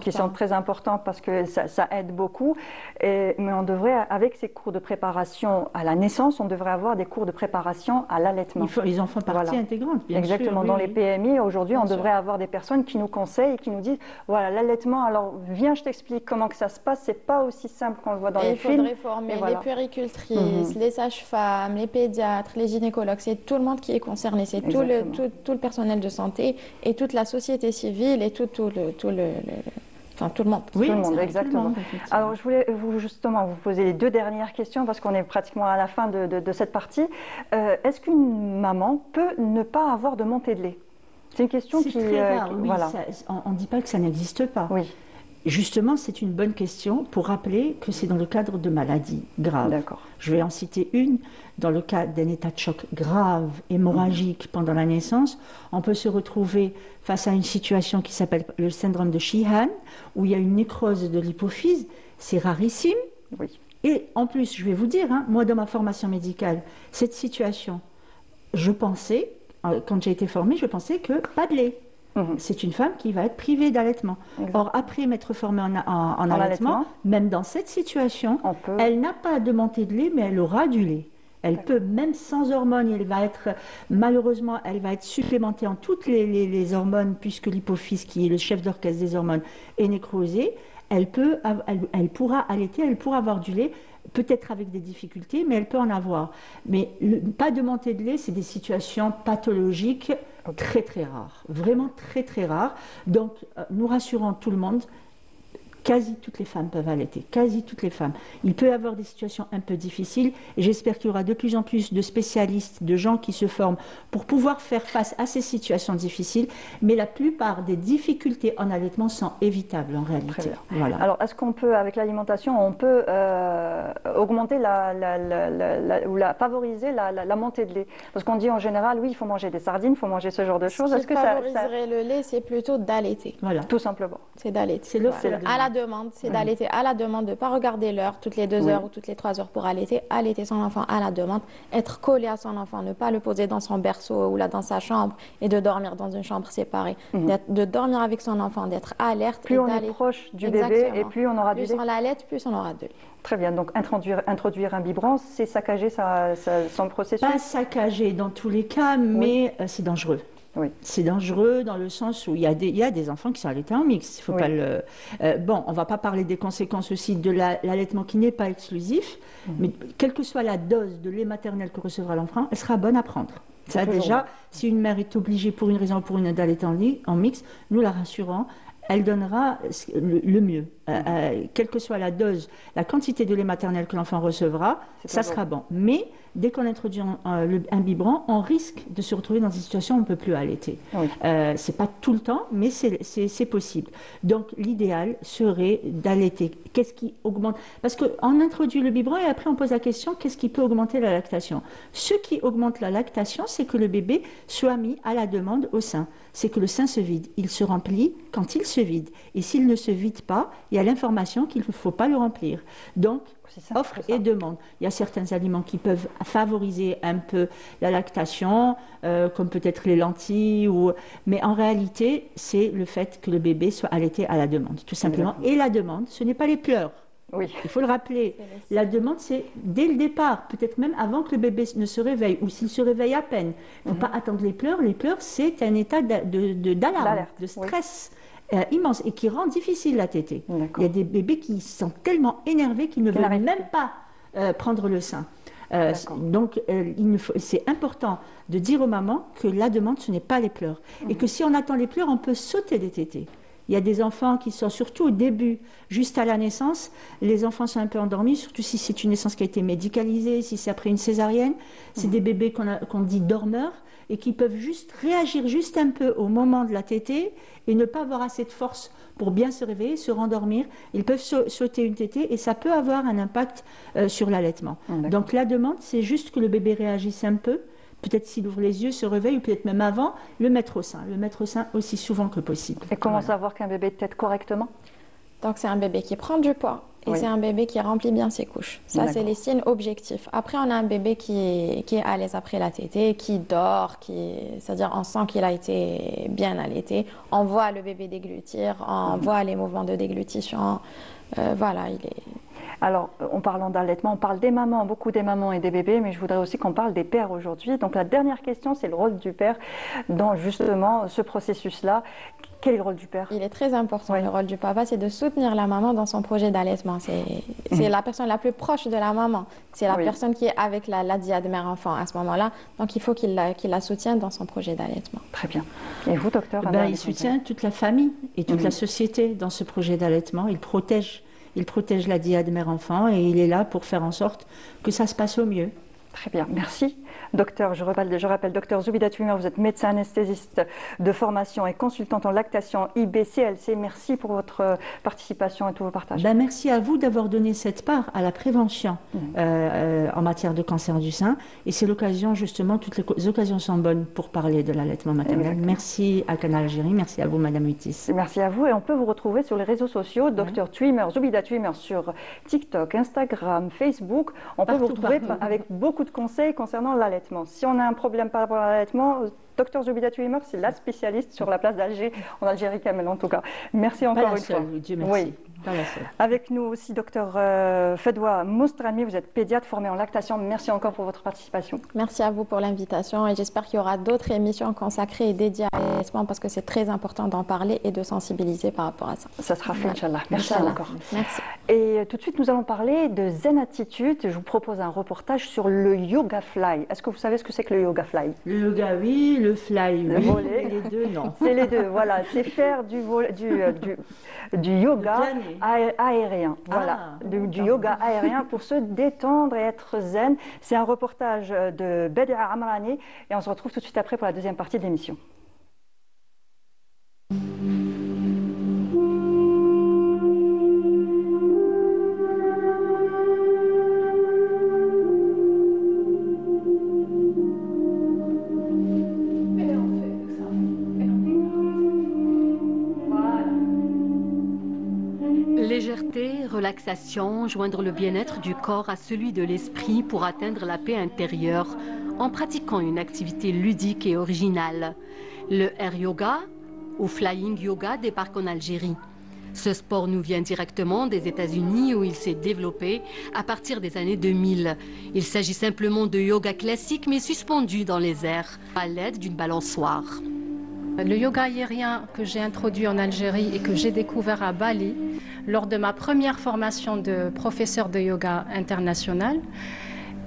[SPEAKER 1] qui sont très importants parce que ça aide beaucoup. Mais on devrait, avec ces cours de préparation à la naissance, on devrait avoir des cours de préparation à l'allaitement.
[SPEAKER 2] Ils en font partie intégrante, bien sûr.
[SPEAKER 1] Exactement. Dans les PMI, aujourd'hui, on devrait avoir des personnes qui nous conseillent et qui nous disent, voilà, l'allaitement, alors viens, je t'explique comment que ça se passe. C'est pas aussi simple qu'on le voit dans les films.
[SPEAKER 3] Il faudrait former les puéricultrices, les sages-femmes, les pédiatres, les gynécologues. C'est tout le monde qui est concerné, c'est tout le personnel de santé et toute la société civile et tout le monde.
[SPEAKER 1] Oui, tout le monde, exactement. Alors, je voulais justement vous poser les 2 dernières questions parce qu'on est pratiquement à la fin de cette partie. Est-ce qu'une maman peut ne pas avoir de montée de lait? C'est une question qui...
[SPEAKER 2] très rare, oui, voilà. On ne dit pas que ça n'existe pas.
[SPEAKER 1] Oui.
[SPEAKER 2] Justement, c'est une bonne question pour rappeler que c'est dans le cadre de maladies graves.
[SPEAKER 1] D'accord.
[SPEAKER 2] Je vais en citer une. Dans le cas d'un état de choc grave, hémorragique pendant la naissance, on peut se retrouver face à une situation qui s'appelle le syndrome de Sheehan, où il y a une nécrose de l'hypophyse. C'est rarissime.
[SPEAKER 1] Oui.
[SPEAKER 2] Et en plus, je vais vous dire, moi, dans ma formation médicale, cette situation, je pensais, quand j'ai été formée, je pensais que pas de lait. C'est une femme qui va être privée d'allaitement. Or, après m'être formée en allaitement, même dans cette situation, elle n'a pas de montée de lait, mais elle aura du lait. Elle peut, même sans hormones, malheureusement, elle va être supplémentée en toutes les hormones, puisque l'hypophyse, qui est le chef d'orchestre des hormones, est nécrosée. Elle pourra allaiter, elle pourra avoir du lait, peut-être avec des difficultés, mais elle peut en avoir. Mais pas de montée de lait, c'est des situations pathologiques très très rares, vraiment très très rares. Donc, nous rassurons tout le monde. Quasi toutes les femmes peuvent allaiter, quasi toutes les femmes. Il peut y avoir des situations un peu difficiles et j'espère qu'il y aura de plus en plus de spécialistes, de gens qui se forment pour pouvoir faire face à ces situations difficiles. Mais la plupart des difficultés en allaitement sont évitables en réalité.
[SPEAKER 1] Voilà. Alors, est-ce qu'on peut, avec l'alimentation, on peut augmenter ou favoriser la montée de lait? Parce qu'on dit en général, oui, il faut manger des sardines, il faut manger ce genre de choses.
[SPEAKER 3] Ce qui favoriserait le lait, c'est plutôt d'allaiter.
[SPEAKER 1] Voilà. Tout simplement.
[SPEAKER 3] C'est d'allaiter.
[SPEAKER 2] C'est le
[SPEAKER 3] à la demande, c'est d'allaiter à la demande, de ne pas regarder l'heure toutes les 2 heures ou toutes les 3 heures pour allaiter son enfant à la demande, être collé à son enfant, ne pas le poser dans son berceau ou là dans sa chambre et de dormir dans une chambre séparée, de dormir avec son enfant, d'être alerte.
[SPEAKER 1] Plus on est proche du bébé et plus on aura du lait.
[SPEAKER 3] Plus on l'allaite, plus on aura de lait.
[SPEAKER 1] Très bien, donc introduire un biberon, c'est saccager son processus?
[SPEAKER 2] Pas saccager dans tous les cas, mais c'est dangereux.
[SPEAKER 1] Oui.
[SPEAKER 2] C'est dangereux dans le sens où il y a des enfants qui sont allaités en mix. Il faut pas bon, on ne va pas parler des conséquences aussi de l'allaitement qui n'est pas exclusif, mais quelle que soit la dose de lait maternel que recevra l'enfant, elle sera bonne à prendre. Ça, déjà, si une mère est obligée pour une raison ou pour une d'allaiter en mix, nous la rassurons, elle donnera le mieux. Quelle que soit la dose, la quantité de lait maternel que l'enfant recevra, ça sera bon. Mais dès qu'on introduit un biberon, on risque de se retrouver dans une situation où on ne peut plus allaiter. Oui. Ce n'est pas tout le temps, mais c'est possible. Donc l'idéal serait d'allaiter. Qu'est-ce qui augmente? Parce qu'on introduit le biberon et après on pose la question, qu'est-ce qui peut augmenter la lactation? Ce qui augmente la lactation, c'est que le bébé soit mis à la demande au sein. C'est que le sein se vide. Il se remplit quand il se vide. Et s'il ne se vide pas, il y a l'information qu'il ne faut pas le remplir. Donc, offre et demande. Il y a certains aliments qui peuvent favoriser un peu la lactation, comme peut-être les lentilles, mais en réalité, c'est le fait que le bébé soit allaité à la demande, tout simplement. Et la demande, ce n'est pas les pleurs.
[SPEAKER 1] Oui.
[SPEAKER 2] Il faut le rappeler. La demande, c'est dès le départ, peut-être même avant que le bébé ne se réveille, ou s'il se réveille à peine. Il ne faut pas attendre les pleurs. Les pleurs, c'est un état d'alarme, de stress. Immense et qui rend difficile la tétée. Il y a des bébés qui sont tellement énervés qu'ils ne veulent même pas prendre le sein. Donc, c'est important de dire aux mamans que la demande, ce n'est pas les pleurs. Et que si on attend les pleurs, on peut sauter des tétées. Il y a des enfants qui sont surtout au début, juste à la naissance, les enfants sont un peu endormis, surtout si c'est une naissance qui a été médicalisée, si c'est après une césarienne. C'est des bébés qu'on dit dormeurs et qui peuvent juste réagir juste un peu au moment de la tétée et ne pas avoir assez de force pour bien se réveiller, se rendormir. Ils peuvent sauter une tétée et ça peut avoir un impact sur l'allaitement. Donc la demande, c'est juste que le bébé réagisse un peu. Peut-être s'il ouvre les yeux, se réveille, ou peut-être même avant, le mettre au sein aussi souvent que possible.
[SPEAKER 1] Et comment savoir qu'un bébé tète correctement?
[SPEAKER 3] Donc c'est un bébé qui prend du poids et c'est un bébé qui remplit bien ses couches. Ça, c'est les signes objectifs. Après, on a un bébé qui est à l'aise après la tétée, qui dort, c'est-à-dire on sent qu'il a été bien allaité. On voit le bébé déglutir, on voit les mouvements de déglutition. Voilà, il est...
[SPEAKER 1] Alors, en parlant d'allaitement, on parle des mamans, beaucoup des mamans et des bébés, mais je voudrais aussi qu'on parle des pères aujourd'hui. Donc la dernière question, c'est le rôle du père dans justement ce processus-là. Quel est le rôle du père?
[SPEAKER 3] Il est très important. Le rôle du papa, c'est de soutenir la maman dans son projet d'allaitement. C'est la personne la plus proche de la maman. C'est la personne qui est avec la diade mère-enfant à ce moment-là. Donc il faut qu'il la soutienne dans son projet d'allaitement.
[SPEAKER 1] Très bien. Et vous, docteur?
[SPEAKER 2] Il soutient toute la famille et toute la société dans ce projet d'allaitement. Il protège la diade mère-enfant et il est là pour faire en sorte que ça se passe au mieux.
[SPEAKER 1] Très bien, merci. Docteur, je rappelle, docteur Zoubida Tuimer, vous êtes médecin anesthésiste de formation et consultante en lactation IBCLC. Merci pour votre participation et tous vos partages.
[SPEAKER 2] Merci à vous d'avoir donné cette part à la prévention en matière de cancer du sein. Et c'est l'occasion, justement, toutes les occasions sont bonnes pour parler de l'allaitement maternel. Exactement. Merci à Canal Algérie, merci à vous, Madame Hutis.
[SPEAKER 1] Merci à vous et on peut vous retrouver sur les réseaux sociaux, docteur Tuimer, Zoubida Tuimer sur TikTok, Instagram, Facebook. On peut vous retrouver avec beaucoup de conseils concernant l'allaitement. Si on a un problème par rapport à l'allaitement, docteur Zoubida Tuimer, c'est la spécialiste sur la place d'Alger, en Algérie Kamel en tout cas. Merci encore une fois.
[SPEAKER 2] Dieu merci.
[SPEAKER 1] Avec nous aussi docteur Fedwa Mostrami, vous êtes pédiatre formé en lactation. Merci encore pour votre participation.
[SPEAKER 3] Merci à vous pour l'invitation et j'espère qu'il y aura d'autres émissions consacrées et dédiées à l'allaitement parce que c'est très important d'en parler et de sensibiliser par rapport à ça.
[SPEAKER 1] Ça sera fait, Inch'Allah. Merci encore.
[SPEAKER 3] Merci.
[SPEAKER 1] Et tout de suite, nous allons parler de Zen Attitude. Je vous propose un reportage sur le yoga fly. Est-ce que vous savez ce que c'est que le yoga fly?
[SPEAKER 2] Le yoga, oui, le fly,
[SPEAKER 1] le volet.
[SPEAKER 2] Les deux, non.
[SPEAKER 1] C'est les deux, voilà. C'est faire du yoga aérien. Voilà, du yoga aérien pour se détendre et être zen. C'est un reportage de Bedia Amrani et on se retrouve tout de suite après pour la deuxième partie de l'émission.
[SPEAKER 4] Légèreté, relaxation, joindre le bien-être du corps à celui de l'esprit pour atteindre la paix intérieure en pratiquant une activité ludique et originale. Le air yoga ou flying yoga débarque en Algérie. Ce sport nous vient directement des États-Unis où il s'est développé à partir des années 2000. Il s'agit simplement de yoga classique mais suspendu dans les airs à l'aide d'une balançoire.
[SPEAKER 5] Le yoga aérien que j'ai introduit en Algérie et que j'ai découvert à Bali lors de ma première formation de professeur de yoga international.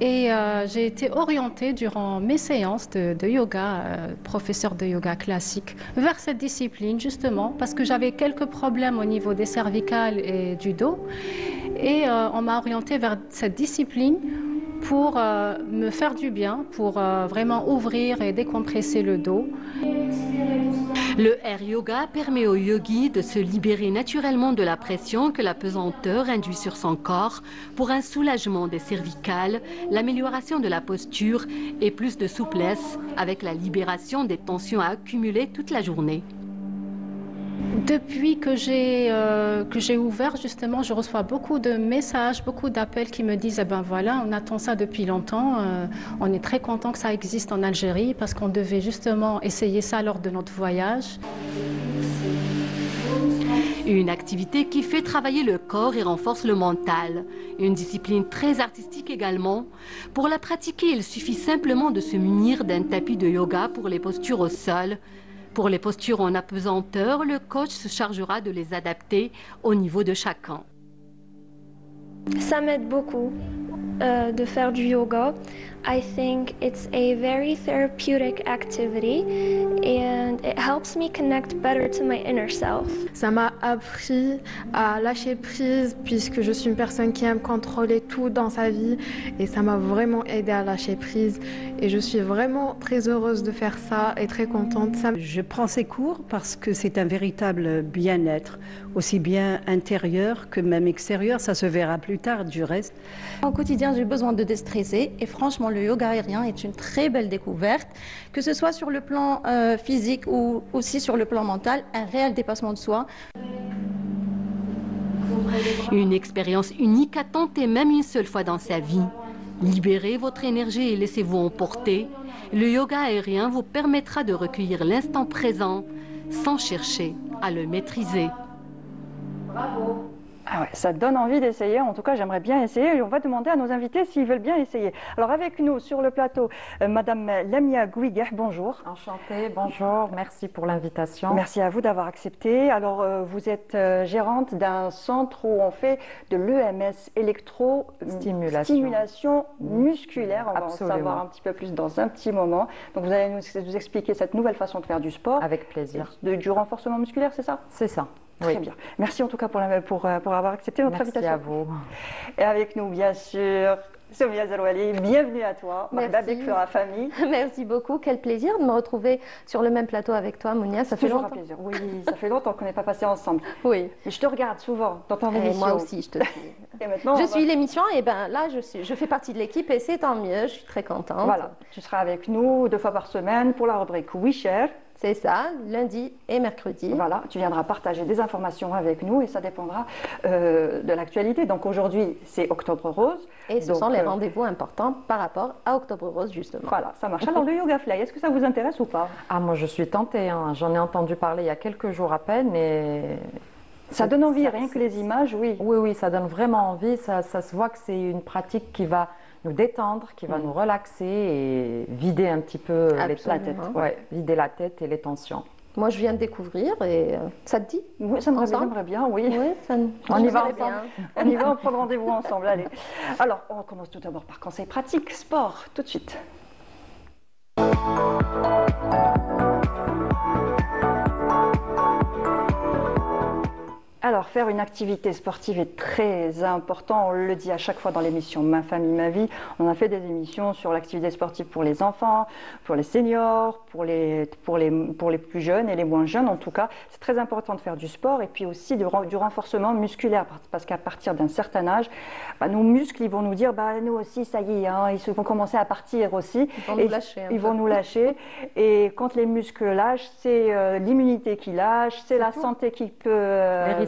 [SPEAKER 5] Et j'ai été orientée durant mes séances de yoga, professeur de yoga classique, vers cette discipline justement parce que j'avais quelques problèmes au niveau des cervicales et du dos. Et on m'a orientée vers cette discipline pour me faire du bien, pour vraiment ouvrir et décompresser le dos.
[SPEAKER 4] Le air yoga permet au yogi de se libérer naturellement de la pression que la pesanteur induit sur son corps pour un soulagement des cervicales, l'amélioration de la posture et plus de souplesse avec la libération des tensions accumulées toute la journée.
[SPEAKER 5] Depuis que j'ai ouvert, justement, je reçois beaucoup de messages, beaucoup d'appels qui me disent « Eh ben voilà, on attend ça depuis longtemps, on est très content que ça existe en Algérie parce qu'on devait justement essayer ça lors de notre voyage. »
[SPEAKER 4] Une activité qui fait travailler le corps et renforce le mental. Une discipline très artistique également. Pour la pratiquer, il suffit simplement de se munir d'un tapis de yoga pour les postures au sol. Pour les postures en apesanteur, le coach se chargera de les adapter au niveau de chacun.
[SPEAKER 6] Ça m'aide beaucoup de faire du yoga. I think it's a very therapeutic activity and and it helps me connect better to my inner self.
[SPEAKER 7] Ça m'a appris à lâcher prise puisque je suis une personne qui aime contrôler tout dans sa vie et ça m'a vraiment aidé à lâcher prise et je suis vraiment très heureuse de faire ça et très contente.
[SPEAKER 8] Je prends ces cours parce que c'est un véritable bien-être, aussi bien intérieur que même extérieur, ça se verra plus tard du reste.
[SPEAKER 9] Au quotidien, j'ai besoin de déstresser et franchement, le yoga aérien est une très belle découverte, que ce soit sur le plan physique ou aussi sur le plan mental, un réel dépassement de soi.
[SPEAKER 4] Une expérience unique à tenter même une seule fois dans sa vie. Libérez votre énergie et laissez-vous emporter. Le yoga aérien vous permettra de recueillir l'instant présent sans chercher à le maîtriser.
[SPEAKER 1] Bravo. Ah ouais, ça donne envie d'essayer. En tout cas, j'aimerais bien essayer. Et on va demander à nos invités s'ils veulent bien essayer. Alors, avec nous sur le plateau, Madame Lamia Gouigueh, bonjour.
[SPEAKER 10] Enchantée, bonjour. Merci pour l'invitation.
[SPEAKER 1] Merci à vous d'avoir accepté. Alors, vous êtes gérante d'un centre où on fait de l'EMS, électro-stimulation musculaire. On va en savoir un petit peu plus dans un petit moment. Donc, vous allez nous expliquer cette nouvelle façon de faire du sport.
[SPEAKER 10] Avec plaisir.
[SPEAKER 1] Du renforcement musculaire, c'est ça?
[SPEAKER 10] C'est ça.
[SPEAKER 1] Très bien. Merci en tout cas pour avoir accepté notre invitation.
[SPEAKER 10] Merci à vous.
[SPEAKER 1] Et avec nous, bien sûr, Soumya Zerouali, bienvenue à toi.
[SPEAKER 11] Merci.
[SPEAKER 1] La famille.
[SPEAKER 11] Merci beaucoup. Quel plaisir de me retrouver sur le même plateau avec toi, Mounia. Ça fait longtemps.
[SPEAKER 1] Un plaisir. Oui, ça fait longtemps qu'on n'est pas passé ensemble.
[SPEAKER 11] Oui.
[SPEAKER 1] Mais je te regarde souvent dans ton émission.
[SPEAKER 11] Moi aussi, je te suis.
[SPEAKER 1] Et maintenant,
[SPEAKER 11] je suis l'émission et ben là, je fais partie de l'équipe et c'est tant mieux. Je suis très contente.
[SPEAKER 1] Voilà. Tu seras avec nous 2 fois par semaine pour la rubrique We Share.
[SPEAKER 11] C'est ça, lundi et mercredi.
[SPEAKER 1] Voilà, tu viendras partager des informations avec nous et ça dépendra de l'actualité. Donc aujourd'hui, c'est Octobre Rose.
[SPEAKER 11] Et ce sont les rendez-vous importants par rapport à Octobre Rose, justement.
[SPEAKER 1] Voilà, ça marche. Alors le Yoga Fly, est-ce que ça vous intéresse ou pas?
[SPEAKER 10] Ah, moi je suis tentée, hein. J'en ai entendu parler il y a quelques jours à peine et...
[SPEAKER 1] Ça donne envie, rien que les images, oui.
[SPEAKER 10] Oui, ça donne vraiment envie. Ça se voit que c'est une pratique qui va nous détendre, qui va nous relaxer et vider un petit peu la tête. Ouais, vider la tête et les tensions.
[SPEAKER 11] Moi, je viens de découvrir et ça te dit?
[SPEAKER 1] Oui, ça m'aimerait bien, oui.
[SPEAKER 11] On
[SPEAKER 1] y va ensemble. On y va, on prend rendez-vous ensemble, allez. Alors, on commence tout d'abord par conseils pratiques, sport, tout de suite. Alors, faire une activité sportive est très important. On le dit à chaque fois dans l'émission Ma famille, ma vie. On a fait des émissions sur l'activité sportive pour les enfants, pour les seniors, pour les plus jeunes et les moins jeunes. En tout cas, c'est très important de faire du sport et puis aussi du renforcement musculaire parce qu'à partir d'un certain âge, nos muscles ils vont nous dire nous aussi, ça y est, hein, ils vont commencer à partir aussi.
[SPEAKER 11] Ils vont nous lâcher.
[SPEAKER 1] Et quand les muscles lâchent, c'est l'immunité qui lâche, c'est la santé qui peut...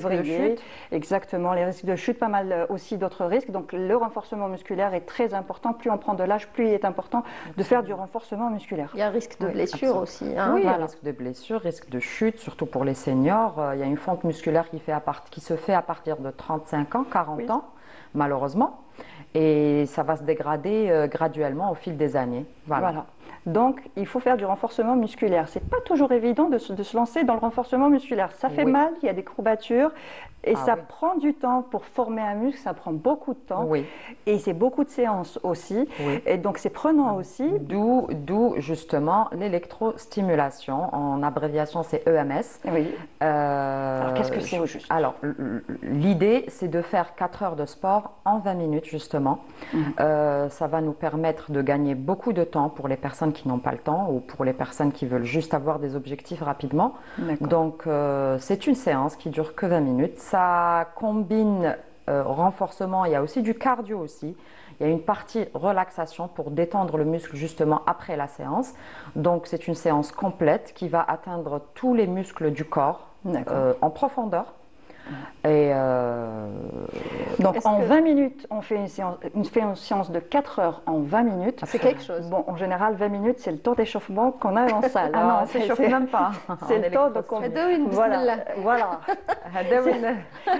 [SPEAKER 10] de chute.
[SPEAKER 1] Exactement, les risques de chute, pas mal aussi d'autres risques. Donc le renforcement musculaire est très important. Plus on prend de l'âge, plus il est important de faire du renforcement musculaire.
[SPEAKER 11] Il y a un risque de blessure aussi. Hein.
[SPEAKER 10] Oui, il y a un risque de blessure, risque de chute, surtout pour les seniors. Il y a une fonte musculaire qui se fait à partir de 35 ans, 40 ans, malheureusement. Et ça va se dégrader graduellement au fil des années. Voilà.
[SPEAKER 1] Donc, il faut faire du renforcement musculaire. C'est pas toujours évident de se lancer dans le renforcement musculaire. Ça fait mal, il y a des courbatures et ça prend du temps pour former un muscle. Ça prend beaucoup de temps et c'est beaucoup de séances aussi. Et donc, c'est prenant aussi.
[SPEAKER 10] D'où justement l'électrostimulation. En abréviation, c'est EMS.
[SPEAKER 1] Alors, qu'est-ce que c'est au juste?
[SPEAKER 10] Alors, l'idée, c'est de faire 4 heures de sport en 20 minutes, justement. Ça va nous permettre de gagner beaucoup de temps pour les personnes qui n'ont pas le temps ou pour les personnes qui veulent juste avoir des objectifs rapidement. Donc, c'est une séance qui dure que 20 minutes. Ça combine renforcement, il y a aussi du cardio aussi. Il y a une partie relaxation pour détendre le muscle justement après la séance. Donc, c'est une séance complète qui va atteindre tous les muscles du corps en profondeur. Et
[SPEAKER 1] donc en 20 minutes, on fait une séance de 4 heures en 20 minutes.
[SPEAKER 11] C'est quelque chose.
[SPEAKER 1] Bon, en général, 20 minutes, c'est le temps d'échauffement qu'on a en salle.
[SPEAKER 10] Ah non, on ne s'échauffe même pas.
[SPEAKER 1] C'est le temps de... Voilà.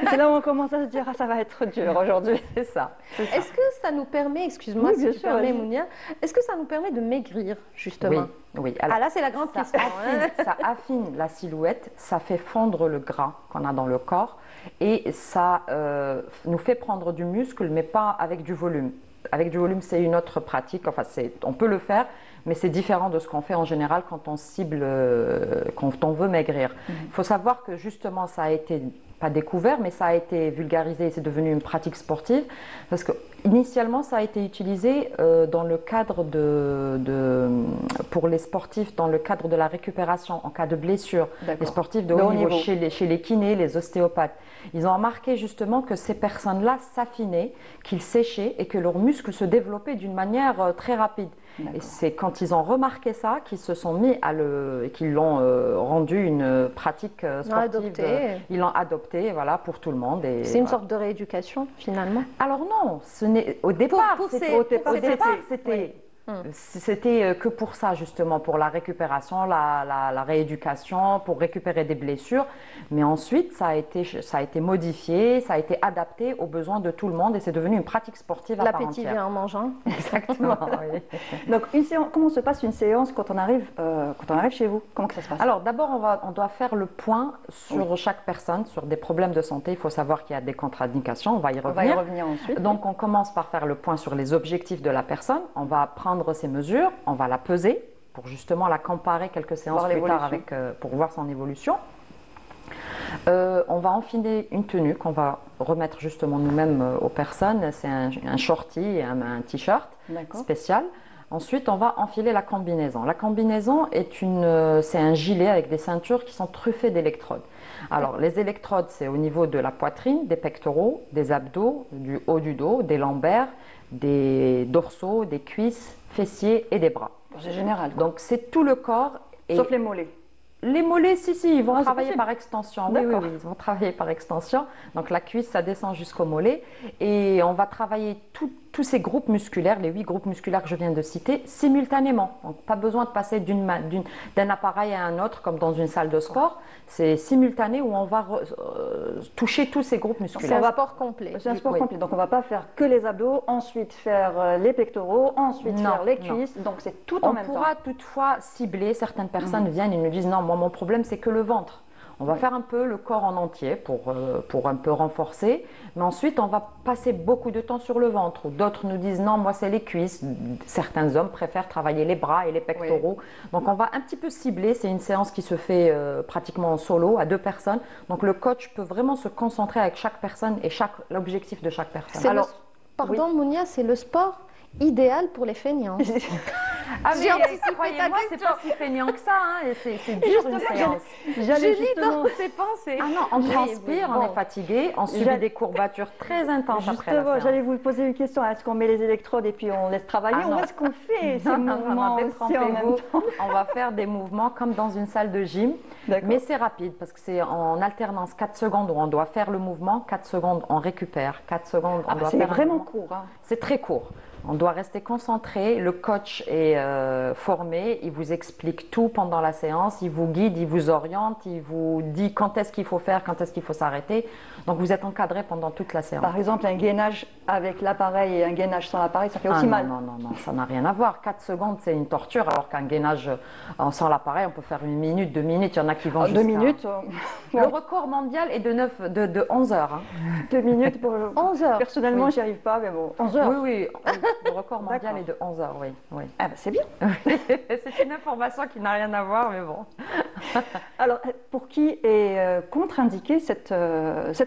[SPEAKER 1] C'est là où on commence à se dire, ça va être dur aujourd'hui.
[SPEAKER 10] C'est ça.
[SPEAKER 11] Est-ce que ça nous permet, excuse-moi si tu permets, Mounia, est-ce que ça nous permet de maigrir, justement?
[SPEAKER 10] Oui.
[SPEAKER 11] Alors, là, c'est la grande question.
[SPEAKER 10] Ça affine la silhouette, ça fait fondre le gras qu'on a dans le corps et ça nous fait prendre du muscle, mais pas avec du volume. Avec du volume, c'est une autre pratique. Enfin, on peut le faire, mais c'est différent de ce qu'on fait en général quand on cible, quand on veut maigrir. Il faut savoir que justement, ça a été pas découvert, mais ça a été vulgarisé et c'est devenu une pratique sportive parce que initialement ça a été utilisé dans le cadre pour les sportifs dans le cadre de la récupération en cas de blessure. Les sportifs de haut niveau, chez les kinés, les ostéopathes. Ils ont remarqué justement que ces personnes-là s'affinaient, qu'ils séchaient et que leurs muscles se développaient d'une manière très rapide. Et c'est quand ils ont remarqué ça qu'ils se sont mis et qu'ils l'ont rendu une pratique sportive. Ils l'ont adopté, voilà, pour tout le monde.
[SPEAKER 11] C'est une sorte de rééducation finalement.
[SPEAKER 10] Alors non, au départ, c'était que pour ça justement, pour la récupération, la rééducation, pour récupérer des blessures. Mais ensuite, ça a été modifié, ça a été adapté aux besoins de tout le monde et c'est devenu une pratique sportive à part entière.
[SPEAKER 11] L'appétit vient en mangeant.
[SPEAKER 10] Exactement. Oui.
[SPEAKER 1] Donc comment se passe une séance quand on arrive chez vous? Comment que ça se passe?
[SPEAKER 10] Alors d'abord, on doit faire le point sur chaque personne, sur des problèmes de santé. Il faut savoir qu'il y a des contre-indications, on va y revenir
[SPEAKER 1] ensuite.
[SPEAKER 10] Donc on commence par faire le point sur les objectifs de la personne. On va prendre ces mesures, on va la peser pour justement la comparer quelques séances plus tard pour voir son évolution. On va enfiler une tenue qu'on va remettre justement nous-mêmes aux personnes. C'est un shorty et un t-shirt spécial. Ensuite, on va enfiler la combinaison. La combinaison c'est un gilet avec des ceintures qui sont truffées d'électrodes. Alors, les électrodes, c'est au niveau de la poitrine, des pectoraux, des abdos, du haut du dos, des lombaires, des dorsaux, des cuisses, fessiers et des bras.
[SPEAKER 1] C'est général.
[SPEAKER 10] Donc, c'est tout le corps.
[SPEAKER 1] Sauf les mollets.
[SPEAKER 10] Les mollets, si, ils vont travailler par extension. Oui, ils vont travailler par extension. Donc la cuisse, ça descend jusqu'au mollet. Et on va travailler tous ces groupes musculaires, les 8 groupes musculaires que je viens de citer, simultanément. Donc pas besoin de passer d'un appareil à un autre comme dans une salle de sport. C'est simultané où on va toucher tous ces groupes musculaires.
[SPEAKER 11] C'est un sport complet.
[SPEAKER 1] C'est un sport complet. Donc on ne va pas faire que les abdos, ensuite faire les pectoraux, ensuite faire les cuisses. Donc c'est tout en même temps.
[SPEAKER 10] On pourra toutefois cibler. Certaines personnes viennent et nous disent non, moi mon problème c'est que le ventre. On va faire un peu le corps en entier pour un peu renforcer, mais ensuite on va passer beaucoup de temps sur le ventre. D'autres nous disent non, moi c'est les cuisses. Certains hommes préfèrent travailler les bras et les pectoraux. Donc on va un petit peu cibler, c'est une séance qui se fait pratiquement en solo à 2 personnes. Donc le coach peut vraiment se concentrer avec chaque personne et l'objectif de chaque personne.
[SPEAKER 11] Pardon Mounia, c'est le sport idéal pour les feignants.
[SPEAKER 10] J'ai anticipé croyez-moi, c'est pas si feignant que ça, hein, c'est dur une séance.
[SPEAKER 11] Je lis dans ses pensées.
[SPEAKER 10] Ah non, on transpire, on est fatigué, on subit des courbatures très intenses après la séance.
[SPEAKER 1] J'allais vous poser une question, est-ce qu'on met les électrodes et puis on laisse travailler ou est-ce qu'on fait ces mouvements aussi en même temps?
[SPEAKER 10] On va faire des mouvements comme dans une salle de gym, mais c'est rapide parce que c'est en alternance 4 secondes où on doit faire le mouvement, 4 secondes on récupère, 4 secondes on doit faire.
[SPEAKER 1] C'est vraiment court. Hein.
[SPEAKER 10] C'est très court. On doit rester concentré, le coach est formé, il vous explique tout pendant la séance, il vous guide, il vous oriente, il vous dit quand est-ce qu'il faut faire, quand est-ce qu'il faut s'arrêter. Donc vous êtes encadré pendant toute la séance.
[SPEAKER 1] Par exemple, un gainage avec l'appareil et un gainage sans l'appareil, ça fait aussi mal.
[SPEAKER 10] Non, ça n'a rien à voir. 4 secondes, c'est une torture, alors qu'un gainage sans l'appareil, on peut faire 1 minute, 2 minutes, il y en a qui vont jusqu'à...
[SPEAKER 1] 2 minutes
[SPEAKER 10] Le record mondial est de 11 heures. Hein.
[SPEAKER 1] 2 minutes pour
[SPEAKER 11] 11 heures.
[SPEAKER 1] Personnellement, j'y arrive pas, mais bon, 11 heures.
[SPEAKER 10] Oui. Le record mondial est de 11 heures, oui.
[SPEAKER 1] Ah bah c'est bien.
[SPEAKER 10] C'est une information qui n'a rien à voir, mais bon.
[SPEAKER 1] Alors, pour qui est contre-indiquée cette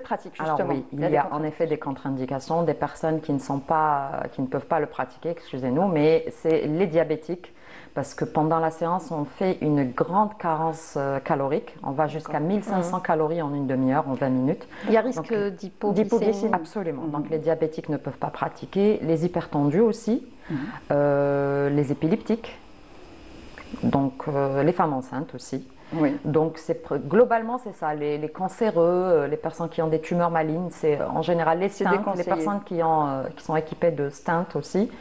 [SPEAKER 1] pratique, justement?
[SPEAKER 10] Alors oui, il y a en effet des contre-indications, des personnes qui ne peuvent pas le pratiquer, excusez-nous, mais c'est les diabétiques. Parce que pendant la séance, on fait une grande carence calorique. On va jusqu'à 1500 calories en une demi-heure, en 20 minutes.
[SPEAKER 11] Il y a risque d'hypoglycémie.
[SPEAKER 10] Absolument. Donc les diabétiques ne peuvent pas pratiquer. Les hypertendus aussi. Les épileptiques. Donc les femmes enceintes aussi.
[SPEAKER 1] Oui.
[SPEAKER 10] Donc globalement c'est ça, les cancéreux, les personnes qui ont des tumeurs malignes, c'est en général les stents, les personnes qui sont équipées de stents aussi,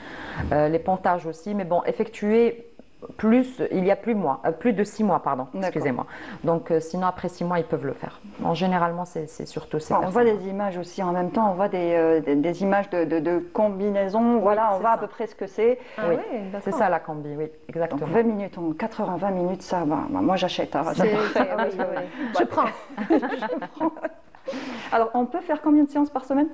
[SPEAKER 10] les pontages aussi, mais bon, effectuer il y a plus de 6 mois, pardon, excusez-moi. Donc sinon après 6 mois ils peuvent le faire. Généralement c'est surtout ces personnes.
[SPEAKER 1] On voit des images aussi en même temps, on voit des images de combinaisons, voilà, on voit à peu près ce que c'est.
[SPEAKER 10] Oui, c'est ça la combi, oui, exactement.
[SPEAKER 1] Donc 20 minutes, 4 heures en 20 minutes, ça va, moi j'achète. Hein,
[SPEAKER 11] je prends.
[SPEAKER 1] Alors on peut faire combien de séances par semaine?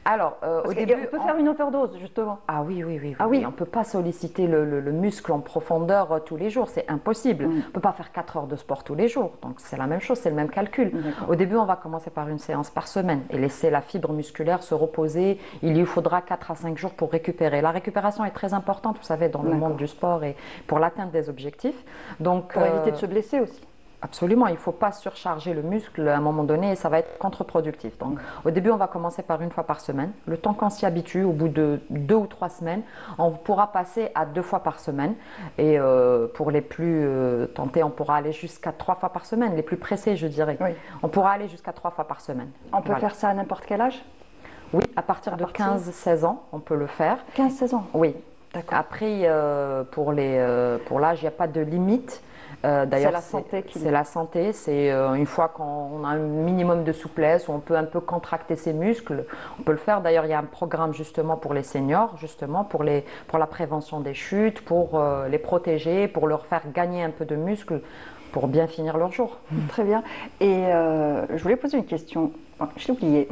[SPEAKER 10] Alors, au début,
[SPEAKER 1] on peut faire une overdose, justement.
[SPEAKER 10] Ah oui. On ne peut pas solliciter le muscle en profondeur tous les jours, c'est impossible. On ne peut pas faire 4 heures de sport tous les jours, donc c'est la même chose, c'est le même calcul. Au début, on va commencer par une séance par semaine et laisser la fibre musculaire se reposer. Il lui faudra 4 à 5 jours pour récupérer. La récupération est très importante, vous savez, dans le monde du sport et pour l'atteinte des objectifs. Donc,
[SPEAKER 1] pour éviter de se blesser aussi.
[SPEAKER 10] Absolument, il ne faut pas surcharger le muscle à un moment donné et ça va être contre-productif. Donc, au début, on va commencer par 1 fois par semaine. Le temps qu'on s'y habitue, au bout de 2 ou 3 semaines, on pourra passer à 2 fois par semaine. Et pour les plus tentés, on pourra aller jusqu'à 3 fois par semaine, les plus pressés, je dirais. Oui. On pourra aller jusqu'à 3 fois par semaine.
[SPEAKER 1] On peut faire ça à n'importe quel âge?
[SPEAKER 10] Oui, à partir de 15-16 ans, on peut le faire.
[SPEAKER 1] 15-16 ans?
[SPEAKER 10] Oui. Après, pour l'âge, il n'y a pas de limite. D'ailleurs, c'est la santé. C'est une fois qu'on a un minimum de souplesse, où on peut un peu contracter ses muscles, on peut le faire. D'ailleurs, il y a un programme justement pour les seniors, justement pour la prévention des chutes, pour les protéger, pour leur faire gagner un peu de muscles, pour bien finir leur jour.
[SPEAKER 1] Très bien. Et je voulais poser une question. Je l'ai oublié.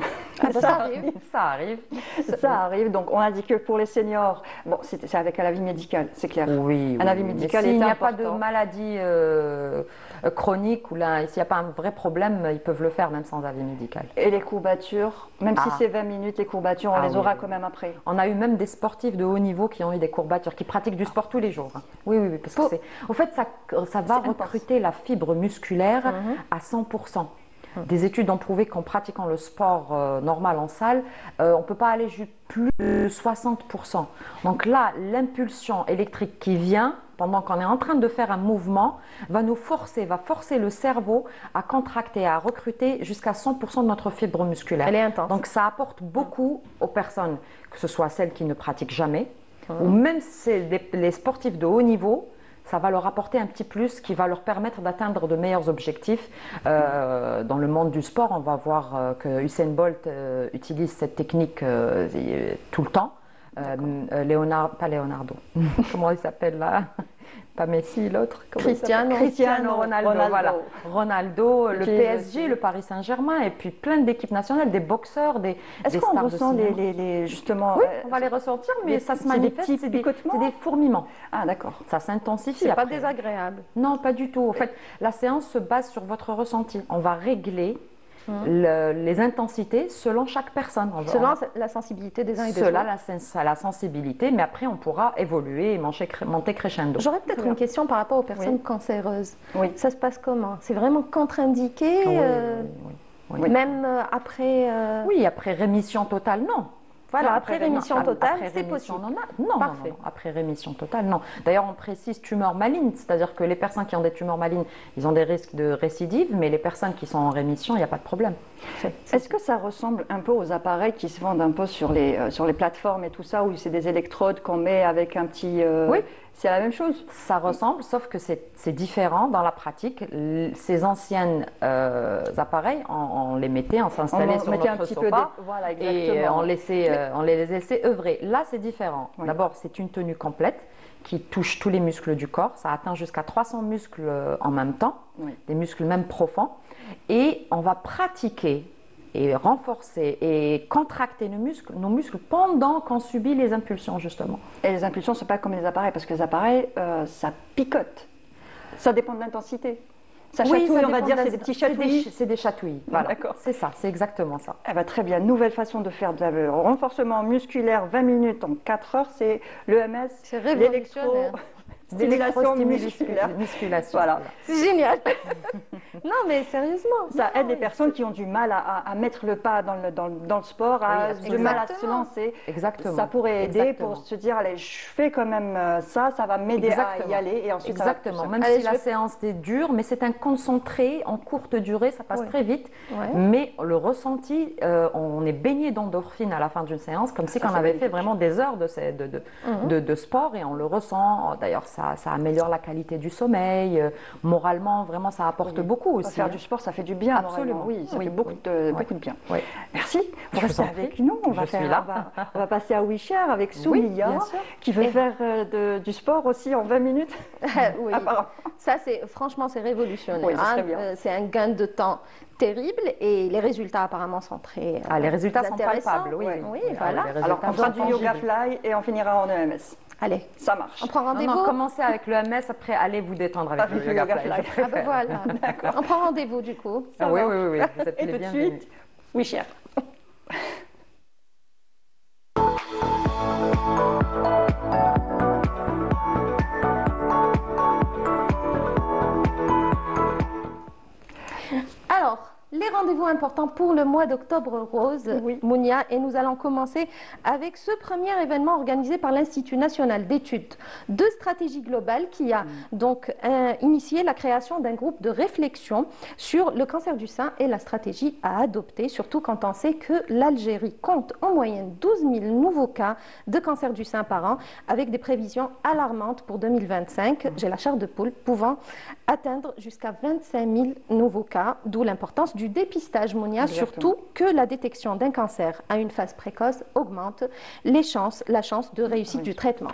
[SPEAKER 10] Ça arrive.
[SPEAKER 1] Ça arrive. Donc, on a dit que pour les seniors, bon, c'est avec un avis médical, c'est clair.
[SPEAKER 10] Oui.
[SPEAKER 1] Un avis médical est important.
[SPEAKER 10] S'il n'y a pas de maladie chronique ou là, s'il n'y a pas un vrai problème, ils peuvent le faire même sans avis médical.
[SPEAKER 1] Et les courbatures, même si c'est 20 minutes, les courbatures, on les aura quand même après.
[SPEAKER 10] On a eu même des sportifs de haut niveau qui ont eu des courbatures, qui pratiquent du sport tous les jours. Oui, parce que au fait, ça va recruter la fibre musculaire à 100%. Des études ont prouvé qu'en pratiquant le sport normal en salle, on ne peut pas aller plus de 60%. Donc là, l'impulsion électrique qui vient pendant qu'on est en train de faire un mouvement va forcer le cerveau à contracter, à recruter jusqu'à 100% de notre fibre musculaire.
[SPEAKER 11] Elle est intense.
[SPEAKER 10] Donc ça apporte beaucoup aux personnes, que ce soit celles qui ne pratiquent jamais, ou même les sportifs de haut niveau. Ça va leur apporter un petit plus qui va leur permettre d'atteindre de meilleurs objectifs. Dans le monde du sport, on va voir que Usain Bolt utilise cette technique tout le temps. Pas Leonardo. Comment il s'appelle là? Pas Messi, l'autre.
[SPEAKER 1] Cristiano Ronaldo.
[SPEAKER 10] Voilà. Ronaldo, le PSG, le Paris Saint-Germain, et puis plein d'équipes nationales, des boxeurs, des
[SPEAKER 1] Est-ce qu'on ressent justement
[SPEAKER 10] Oui, on va les ressentir, mais ça se manifeste, c'est des fourmillements.
[SPEAKER 1] Ah, d'accord.
[SPEAKER 10] Ça s'intensifie.
[SPEAKER 11] C'est pas désagréable.
[SPEAKER 10] Non, pas du tout. En fait, la séance se base sur votre ressenti. On va régler les intensités selon chaque personne.
[SPEAKER 11] Selon la sensibilité des uns et des autres.
[SPEAKER 10] Selon la sensibilité, mais après on pourra évoluer et monter crescendo.
[SPEAKER 11] J'aurais peut-être une question par rapport aux personnes cancéreuses. Oui. Ça se passe comment? C'est vraiment contre-indiqué
[SPEAKER 10] oui.
[SPEAKER 11] Même après...
[SPEAKER 10] Oui, après rémission totale, non.
[SPEAKER 11] Voilà, après rémission totale, c'est possible.
[SPEAKER 10] Non, après rémission totale, non. D'ailleurs, on précise tumeur maligne, c'est-à-dire que les personnes qui ont des tumeurs malignes, ils ont des risques de récidive, mais les personnes qui sont en rémission, il n'y a pas de problème.
[SPEAKER 1] Est-ce que ça ressemble un peu aux appareils qui se vendent un peu sur les plateformes et tout ça, où c'est des électrodes qu'on met avec un petit...
[SPEAKER 10] Oui.
[SPEAKER 1] C'est la même chose?
[SPEAKER 10] Ça ressemble, sauf que c'est différent dans la pratique. Ces anciennes appareils, on les mettait, on s'installait sur notre sofa et on les laissait œuvrer. Là, c'est différent. Oui. D'abord, c'est une tenue complète qui touche tous les muscles du corps. Ça atteint jusqu'à 300 muscles en même temps, des muscles même profonds. Et on va pratiquer et renforcer et contracter nos muscles pendant qu'on subit les impulsions, justement.
[SPEAKER 1] Et les impulsions, ce n'est pas comme les appareils, parce que les appareils, ça picote. Ça dépend de l'intensité. Ça chatouille, on va dire, c'est des petits chatouillis.
[SPEAKER 10] C'est des chatouillis, voilà.
[SPEAKER 1] D'accord.
[SPEAKER 10] C'est ça, c'est exactement ça.
[SPEAKER 1] Eh ben, très bien, nouvelle façon de faire le renforcement musculaire 20 minutes en 4 heures, c'est l'EMS,
[SPEAKER 11] l'électro...
[SPEAKER 1] Stimulation musculaire.
[SPEAKER 10] Voilà.
[SPEAKER 11] C'est génial. Non, mais sérieusement.
[SPEAKER 1] Ça aide les personnes qui ont du mal à mettre le pas dans le sport, du mal à se lancer.
[SPEAKER 10] Exactement.
[SPEAKER 1] Ça pourrait aider pour se dire, allez, je fais quand même ça va m'aider à y aller. Et ensuite,
[SPEAKER 10] exactement. Même si la séance est dure, mais c'est un concentré en courte durée, ça passe très vite. Mais le ressenti, on est baigné d'endorphines à la fin d'une séance, comme si on avait fait vraiment des heures de sport et on le ressent. D'ailleurs, ça améliore la qualité du sommeil. Moralement, vraiment, ça apporte beaucoup. beaucoup aussi.
[SPEAKER 1] Faire du sport, ça fait du bien.
[SPEAKER 10] Absolument.
[SPEAKER 1] Oui, ça fait beaucoup de bien.
[SPEAKER 10] Oui.
[SPEAKER 1] Merci. Vous restez avec nous. On va passer à WeShare avec Soumiya, qui veut faire du sport aussi en 20 minutes.
[SPEAKER 11] Oui, ça franchement c'est révolutionnaire.
[SPEAKER 1] Oui,
[SPEAKER 11] c'est un gain de temps terrible et les résultats apparemment sont très
[SPEAKER 10] les résultats sont
[SPEAKER 11] intéressants.
[SPEAKER 10] palpables,
[SPEAKER 11] Oui, voilà.
[SPEAKER 1] Alors on fera du yoga fly et on finira en EMS.
[SPEAKER 11] Allez,
[SPEAKER 1] ça marche.
[SPEAKER 11] On prend rendez-vous.
[SPEAKER 10] Non, commencez avec le EMS, après allez vous détendre avec le yoga fly.
[SPEAKER 11] Ah ben voilà. On prend rendez-vous du coup.
[SPEAKER 10] Oui, vous êtes
[SPEAKER 1] et
[SPEAKER 10] les
[SPEAKER 1] tout de
[SPEAKER 10] bienvenus.
[SPEAKER 1] suite, WeShare.
[SPEAKER 11] Alors, les rendez-vous importants pour le mois d'octobre rose, Mounia, et nous allons commencer avec ce premier événement organisé par l'Institut national d'études de stratégie globale qui a donc initié la création d'un groupe de réflexion sur le cancer du sein et la stratégie à adopter, surtout quand on sait que l'Algérie compte en moyenne 12 000 nouveaux cas de cancer du sein par an, avec des prévisions alarmantes pour 2025. J'ai la chair de poule pouvant atteindre jusqu'à 25 000 nouveaux cas, d'où l'importance du dépistage, Mounia, surtout que la détection d'un cancer à une phase précoce augmente la chance de réussite du traitement.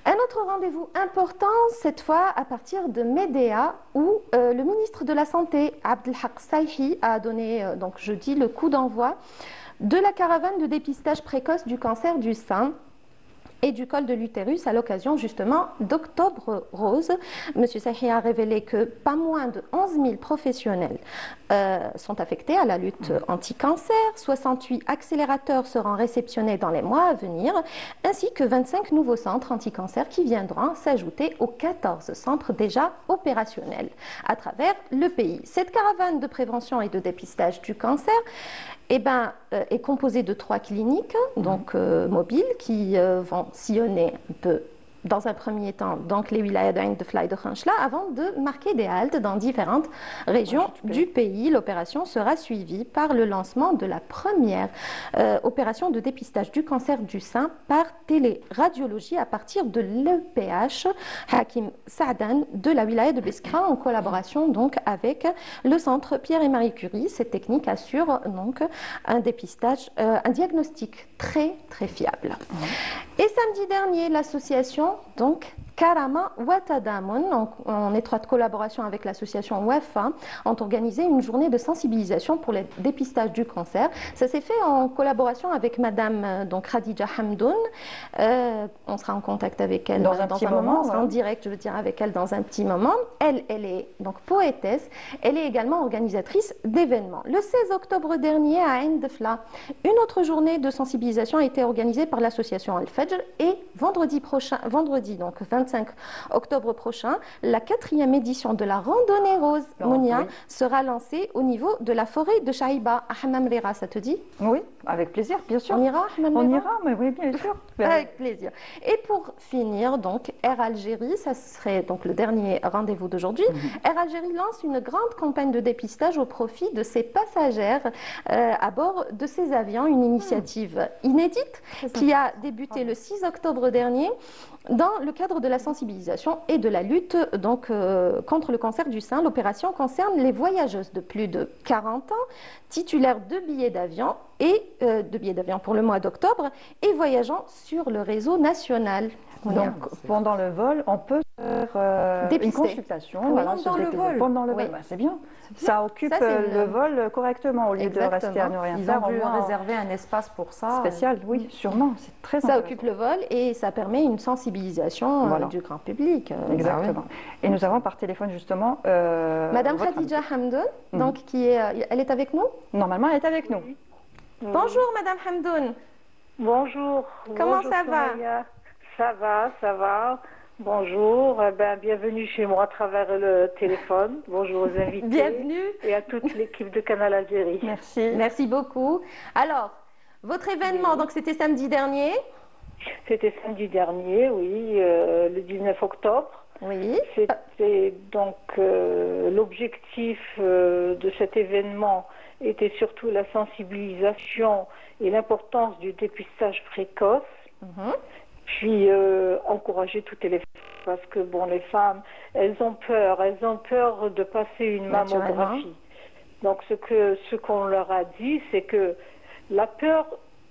[SPEAKER 11] Un autre rendez-vous important, cette fois à partir de Médéa, où le ministre de la Santé, Abdelhak Saïhi, a donné donc jeudi le coup d'envoi de la caravane de dépistage précoce du cancer du sein et du col de l'utérus à l'occasion justement d'Octobre Rose. Monsieur Sahi a révélé que pas moins de 11 000 professionnels sont affectés à la lutte anti-cancer, 68 accélérateurs seront réceptionnés dans les mois à venir, ainsi que 25 nouveaux centres anti-cancer qui viendront s'ajouter aux 14 centres déjà opérationnels à travers le pays. Cette caravane de prévention et de dépistage du cancer est composée de 3 cliniques donc mobiles qui vont sillonner un peu dans un premier temps donc les wilayas d'Ain de Fly de Khanchla avant de marquer des haltes dans différentes régions du pays. L'opération sera suivie par le lancement de la première opération de dépistage du cancer du sein par téléradiologie à partir de l'EPH Hakim Saadan de la wilaya de Biskra en collaboration donc avec le centre Pierre et Marie Curie. Cette technique assure donc un dépistage, un diagnostic très fiable. Et samedi dernier, l'association donc Karama Watadamun, en étroite collaboration avec l'association WAFA, ont organisé une journée de sensibilisation pour le dépistage du cancer. Ça s'est fait en collaboration avec Madame donc Khadija Hamdoun. On sera en contact avec elle dans un moment. On sera en direct, je veux dire, avec elle dans un petit moment. Elle est donc poétesse. Elle est également organisatrice d'événements. Le 16 octobre dernier, à Ain Defla, une autre journée de sensibilisation a été organisée par l'association Al-Fajr et vendredi donc 25 octobre prochain, la 4e édition de la randonnée rose Mounia sera lancée au niveau de la forêt de Chaïba à Hammam Rira. Ça te dit?
[SPEAKER 1] Oui, avec plaisir, bien sûr.
[SPEAKER 11] On ira, Hammam Rira?
[SPEAKER 1] On ira, mais oui, bien sûr.
[SPEAKER 11] Avec plaisir. Et pour finir, donc, Air Algérie, ça serait donc le dernier rendez-vous d'aujourd'hui. Air Algérie lance une grande campagne de dépistage au profit de ses passagères à bord de ses avions, une initiative inédite qui a débuté le 6 octobre dernier dans le cadre de la sensibilisation et de la lutte donc, contre le cancer du sein. L'opération concerne les voyageuses de plus de 40 ans, titulaires de billets d'avion pour le mois d'octobre et voyageant sur le réseau national.
[SPEAKER 1] Donc, pendant le vol, on peut faire une consultation. Pendant le vol, c'est bien. Ça occupe le vol correctement au lieu de rester à ne rien faire.
[SPEAKER 10] Ils ont dû réserver un espace pour ça.
[SPEAKER 1] Spécial, oui, sûrement. C'est très
[SPEAKER 11] Ça occupe le vol et ça permet une sensibilisation du grand public.
[SPEAKER 1] Exactement. Et nous avons par téléphone justement
[SPEAKER 11] Madame Khadija Hamdoun, donc elle est avec nous?
[SPEAKER 1] Normalement, elle est avec nous.
[SPEAKER 11] Bonjour Madame Hamdoun.
[SPEAKER 12] Bonjour.
[SPEAKER 11] Comment ça va?
[SPEAKER 12] Ça va. Bonjour, bienvenue chez moi à travers le téléphone. Bonjour aux invités.
[SPEAKER 11] Bienvenue.
[SPEAKER 12] Et à toute l'équipe de Canal Algérie.
[SPEAKER 11] Merci. Merci beaucoup. Alors, votre événement, donc c'était samedi dernier?
[SPEAKER 12] C'était samedi dernier, oui, le 19 octobre.
[SPEAKER 11] Oui.
[SPEAKER 12] C'est donc l'objectif de cet événement était surtout la sensibilisation et l'importance du dépistage précoce. puis encourager toutes les femmes, parce que bon, les femmes, elles ont peur de passer une mammographie. Donc ce qu'on leur a dit, c'est que la peur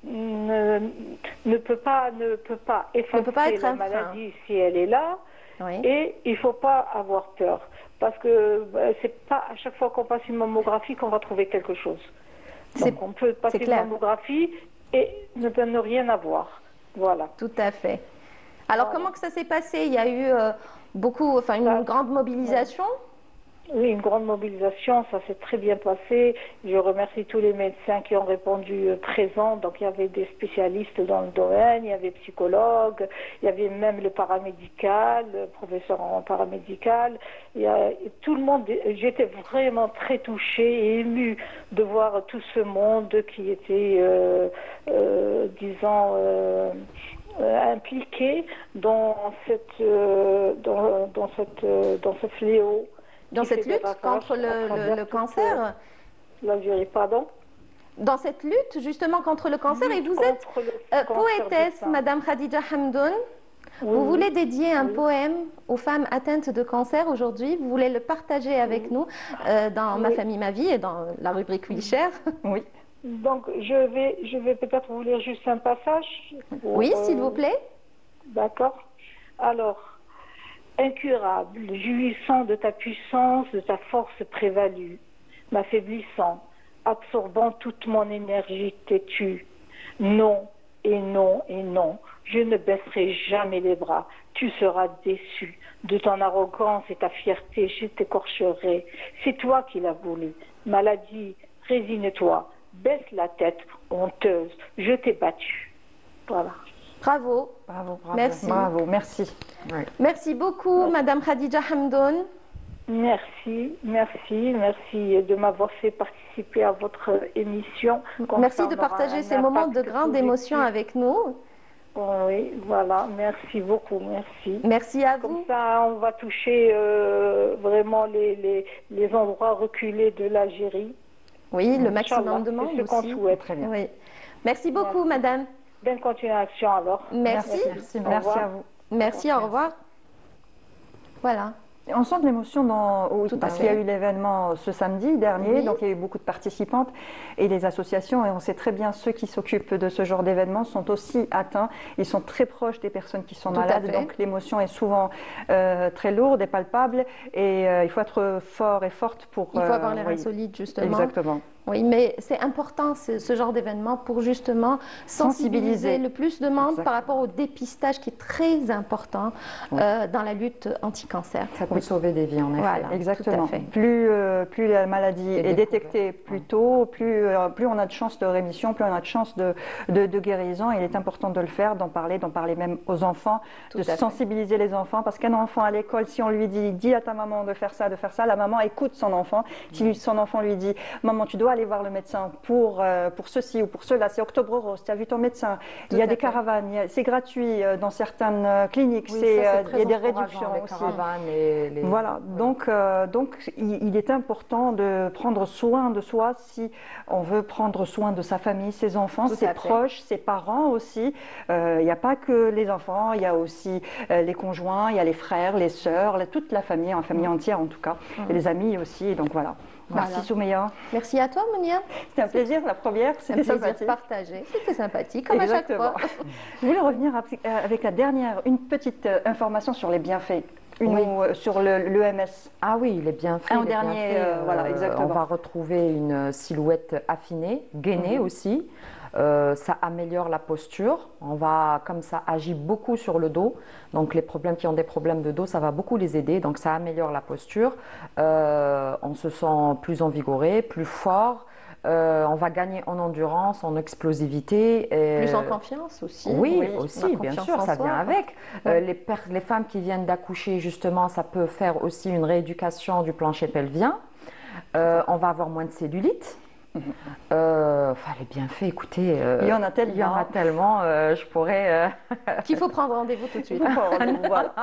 [SPEAKER 12] ne peut pas effacer la maladie si elle est là, et il ne faut pas avoir peur, parce que c'est pas à chaque fois qu'on passe une mammographie qu'on va trouver quelque chose. Donc on peut passer une mammographie et ne rien avoir. Voilà.
[SPEAKER 11] Tout à fait. Alors comment que ça s'est passé? Il y a eu une grande mobilisation?
[SPEAKER 12] Oui, une grande mobilisation, ça s'est très bien passé. Je remercie tous les médecins qui ont répondu présents. Donc il y avait des spécialistes dans le domaine, il y avait psychologues, il y avait même le paramédical, le professeur en paramédical. Tout le monde, j'étais vraiment très touchée et émue de voir tout ce monde qui était, impliqué dans ce fléau.
[SPEAKER 11] Dans cette lutte contre le cancer?
[SPEAKER 12] Pardon?
[SPEAKER 11] Dans cette lutte justement contre le cancer, et vous êtes poétesse, Madame Khadija Hamdoun. Vous voulez dédier un poème aux femmes atteintes de cancer aujourd'hui. Vous voulez le partager avec nous dans Ma famille, ma vie et dans la rubrique Oui Cher.
[SPEAKER 12] Oui. Donc je vais peut-être vous lire juste un passage.
[SPEAKER 11] Oui, s'il vous plaît.
[SPEAKER 12] D'accord. Alors, incurable, jouissant de ta puissance, de ta force prévalue, m'affaiblissant, absorbant toute mon énergie têtue. Non, et non, et non, je ne baisserai jamais les bras, tu seras déçu. De ton arrogance et ta fierté, je t'écorcherai. C'est toi qui l'as voulu. Maladie, résigne-toi, baisse la tête, honteuse, je t'ai battue. Voilà.
[SPEAKER 11] Bravo.
[SPEAKER 1] Bravo, bravo.
[SPEAKER 11] Merci.
[SPEAKER 1] Bravo, merci.
[SPEAKER 11] Oui. Merci beaucoup, Madame Khadija Hamdoun.
[SPEAKER 12] Merci de m'avoir fait participer à votre émission.
[SPEAKER 11] Merci de partager ces moments de grande émotion avec nous.
[SPEAKER 12] Oui, voilà, merci beaucoup, merci.
[SPEAKER 11] Merci à vous.
[SPEAKER 12] Comme ça, on va toucher vraiment les endroits reculés de l'Algérie.
[SPEAKER 11] Oui, le maximum de monde aussi.
[SPEAKER 12] C'est ce qu'on souhaite.
[SPEAKER 1] Très bien.
[SPEAKER 11] Oui. Merci beaucoup, Madame.
[SPEAKER 12] Bonne continuation alors.
[SPEAKER 11] Merci.
[SPEAKER 1] Merci à vous.
[SPEAKER 11] Merci, au revoir. Voilà.
[SPEAKER 1] On sent de l'émotion parce qu'il y a eu l'événement ce samedi dernier, donc il y a eu beaucoup de participantes et les associations, et on sait très bien ceux qui s'occupent de ce genre d'événements sont aussi atteints, ils sont très proches des personnes qui sont malades, donc l'émotion est souvent très lourde et palpable, et il faut être fort et forte pour...
[SPEAKER 11] Il faut avoir l'air insolite, justement.
[SPEAKER 1] Exactement.
[SPEAKER 11] Oui, mais c'est important ce genre d'événement pour justement sensibiliser le plus de monde par rapport au dépistage qui est très important dans la lutte anti-cancer.
[SPEAKER 10] Ça peut sauver des vies, en effet.
[SPEAKER 11] Voilà,
[SPEAKER 1] exactement. Plus la maladie est détectée plus tôt, plus on a de chances de rémission, plus on a de chances de guérison. Il est important de le faire, d'en parler même aux enfants, de sensibiliser les enfants, parce qu'un enfant à l'école, si on lui dit « dis à ta maman de faire ça », la maman écoute son enfant. Si son enfant lui dit « maman, tu dois aller voir le médecin pour ceci ou pour cela, c'est Octobre Rose, tu as vu ton médecin, il y a des caravanes, c'est gratuit dans certaines cliniques, il y a des réductions aussi. Voilà, donc il est important de prendre soin de soi si on veut prendre soin de sa famille, ses enfants, ses proches, ses parents aussi. Il n'y a pas que les enfants, il y a aussi les conjoints, il y a les frères, les sœurs, toute la famille entière en tout cas, et les amis aussi, donc voilà. Merci Soumeya.
[SPEAKER 11] Merci à toi Mounia.
[SPEAKER 1] C'était un plaisir, la première, c'était sympathique.
[SPEAKER 11] Partagé. C'était sympathique comme à chaque fois.
[SPEAKER 1] Je voulais revenir avec la dernière, une petite information sur les bienfaits. Sur l'EMS.
[SPEAKER 10] Ah oui, les bienfaits.
[SPEAKER 1] Un dernier, voilà, exactement.
[SPEAKER 10] On va retrouver une silhouette affinée, gainée aussi. Ça améliore la posture, comme ça agit beaucoup sur le dos, donc les problèmes qui ont des problèmes de dos, ça va beaucoup les aider, donc ça améliore la posture, on se sent plus envigoré, plus fort, on va gagner en endurance, en explosivité.
[SPEAKER 11] Plus en confiance aussi.
[SPEAKER 10] Oui, aussi, bien sûr, ça vient avec. Les femmes qui viennent d'accoucher, justement, ça peut faire aussi une rééducation du plancher pelvien, on va avoir moins de cellulite. Les bienfaits, écoutez,
[SPEAKER 1] il y en a
[SPEAKER 10] tellement, je pourrais...
[SPEAKER 11] Qu'il faut prendre rendez-vous tout de suite.
[SPEAKER 1] Voilà.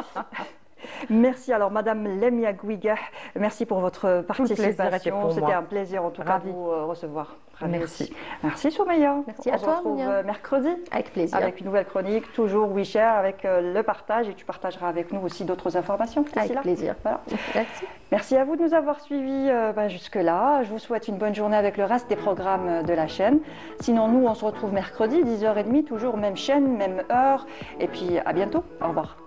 [SPEAKER 1] Merci. Alors, Madame Lemia Gouiga, merci pour votre participation. C'était un plaisir, en tout cas, de vous recevoir.
[SPEAKER 10] Merci.
[SPEAKER 1] Merci, Soumeya.
[SPEAKER 11] Merci à toi.
[SPEAKER 1] On se retrouve mercredi.
[SPEAKER 11] Avec plaisir.
[SPEAKER 1] Avec une nouvelle chronique, toujours WeShare, avec le partage. Et tu partageras avec nous aussi d'autres informations.
[SPEAKER 11] Avec plaisir.
[SPEAKER 1] Voilà.
[SPEAKER 11] Merci.
[SPEAKER 1] Merci à vous de nous avoir suivis jusque-là. Je vous souhaite une bonne journée avec le reste des programmes de la chaîne. Sinon, nous, on se retrouve mercredi, 10h30, toujours même chaîne, même heure. Et puis, à bientôt. Au revoir.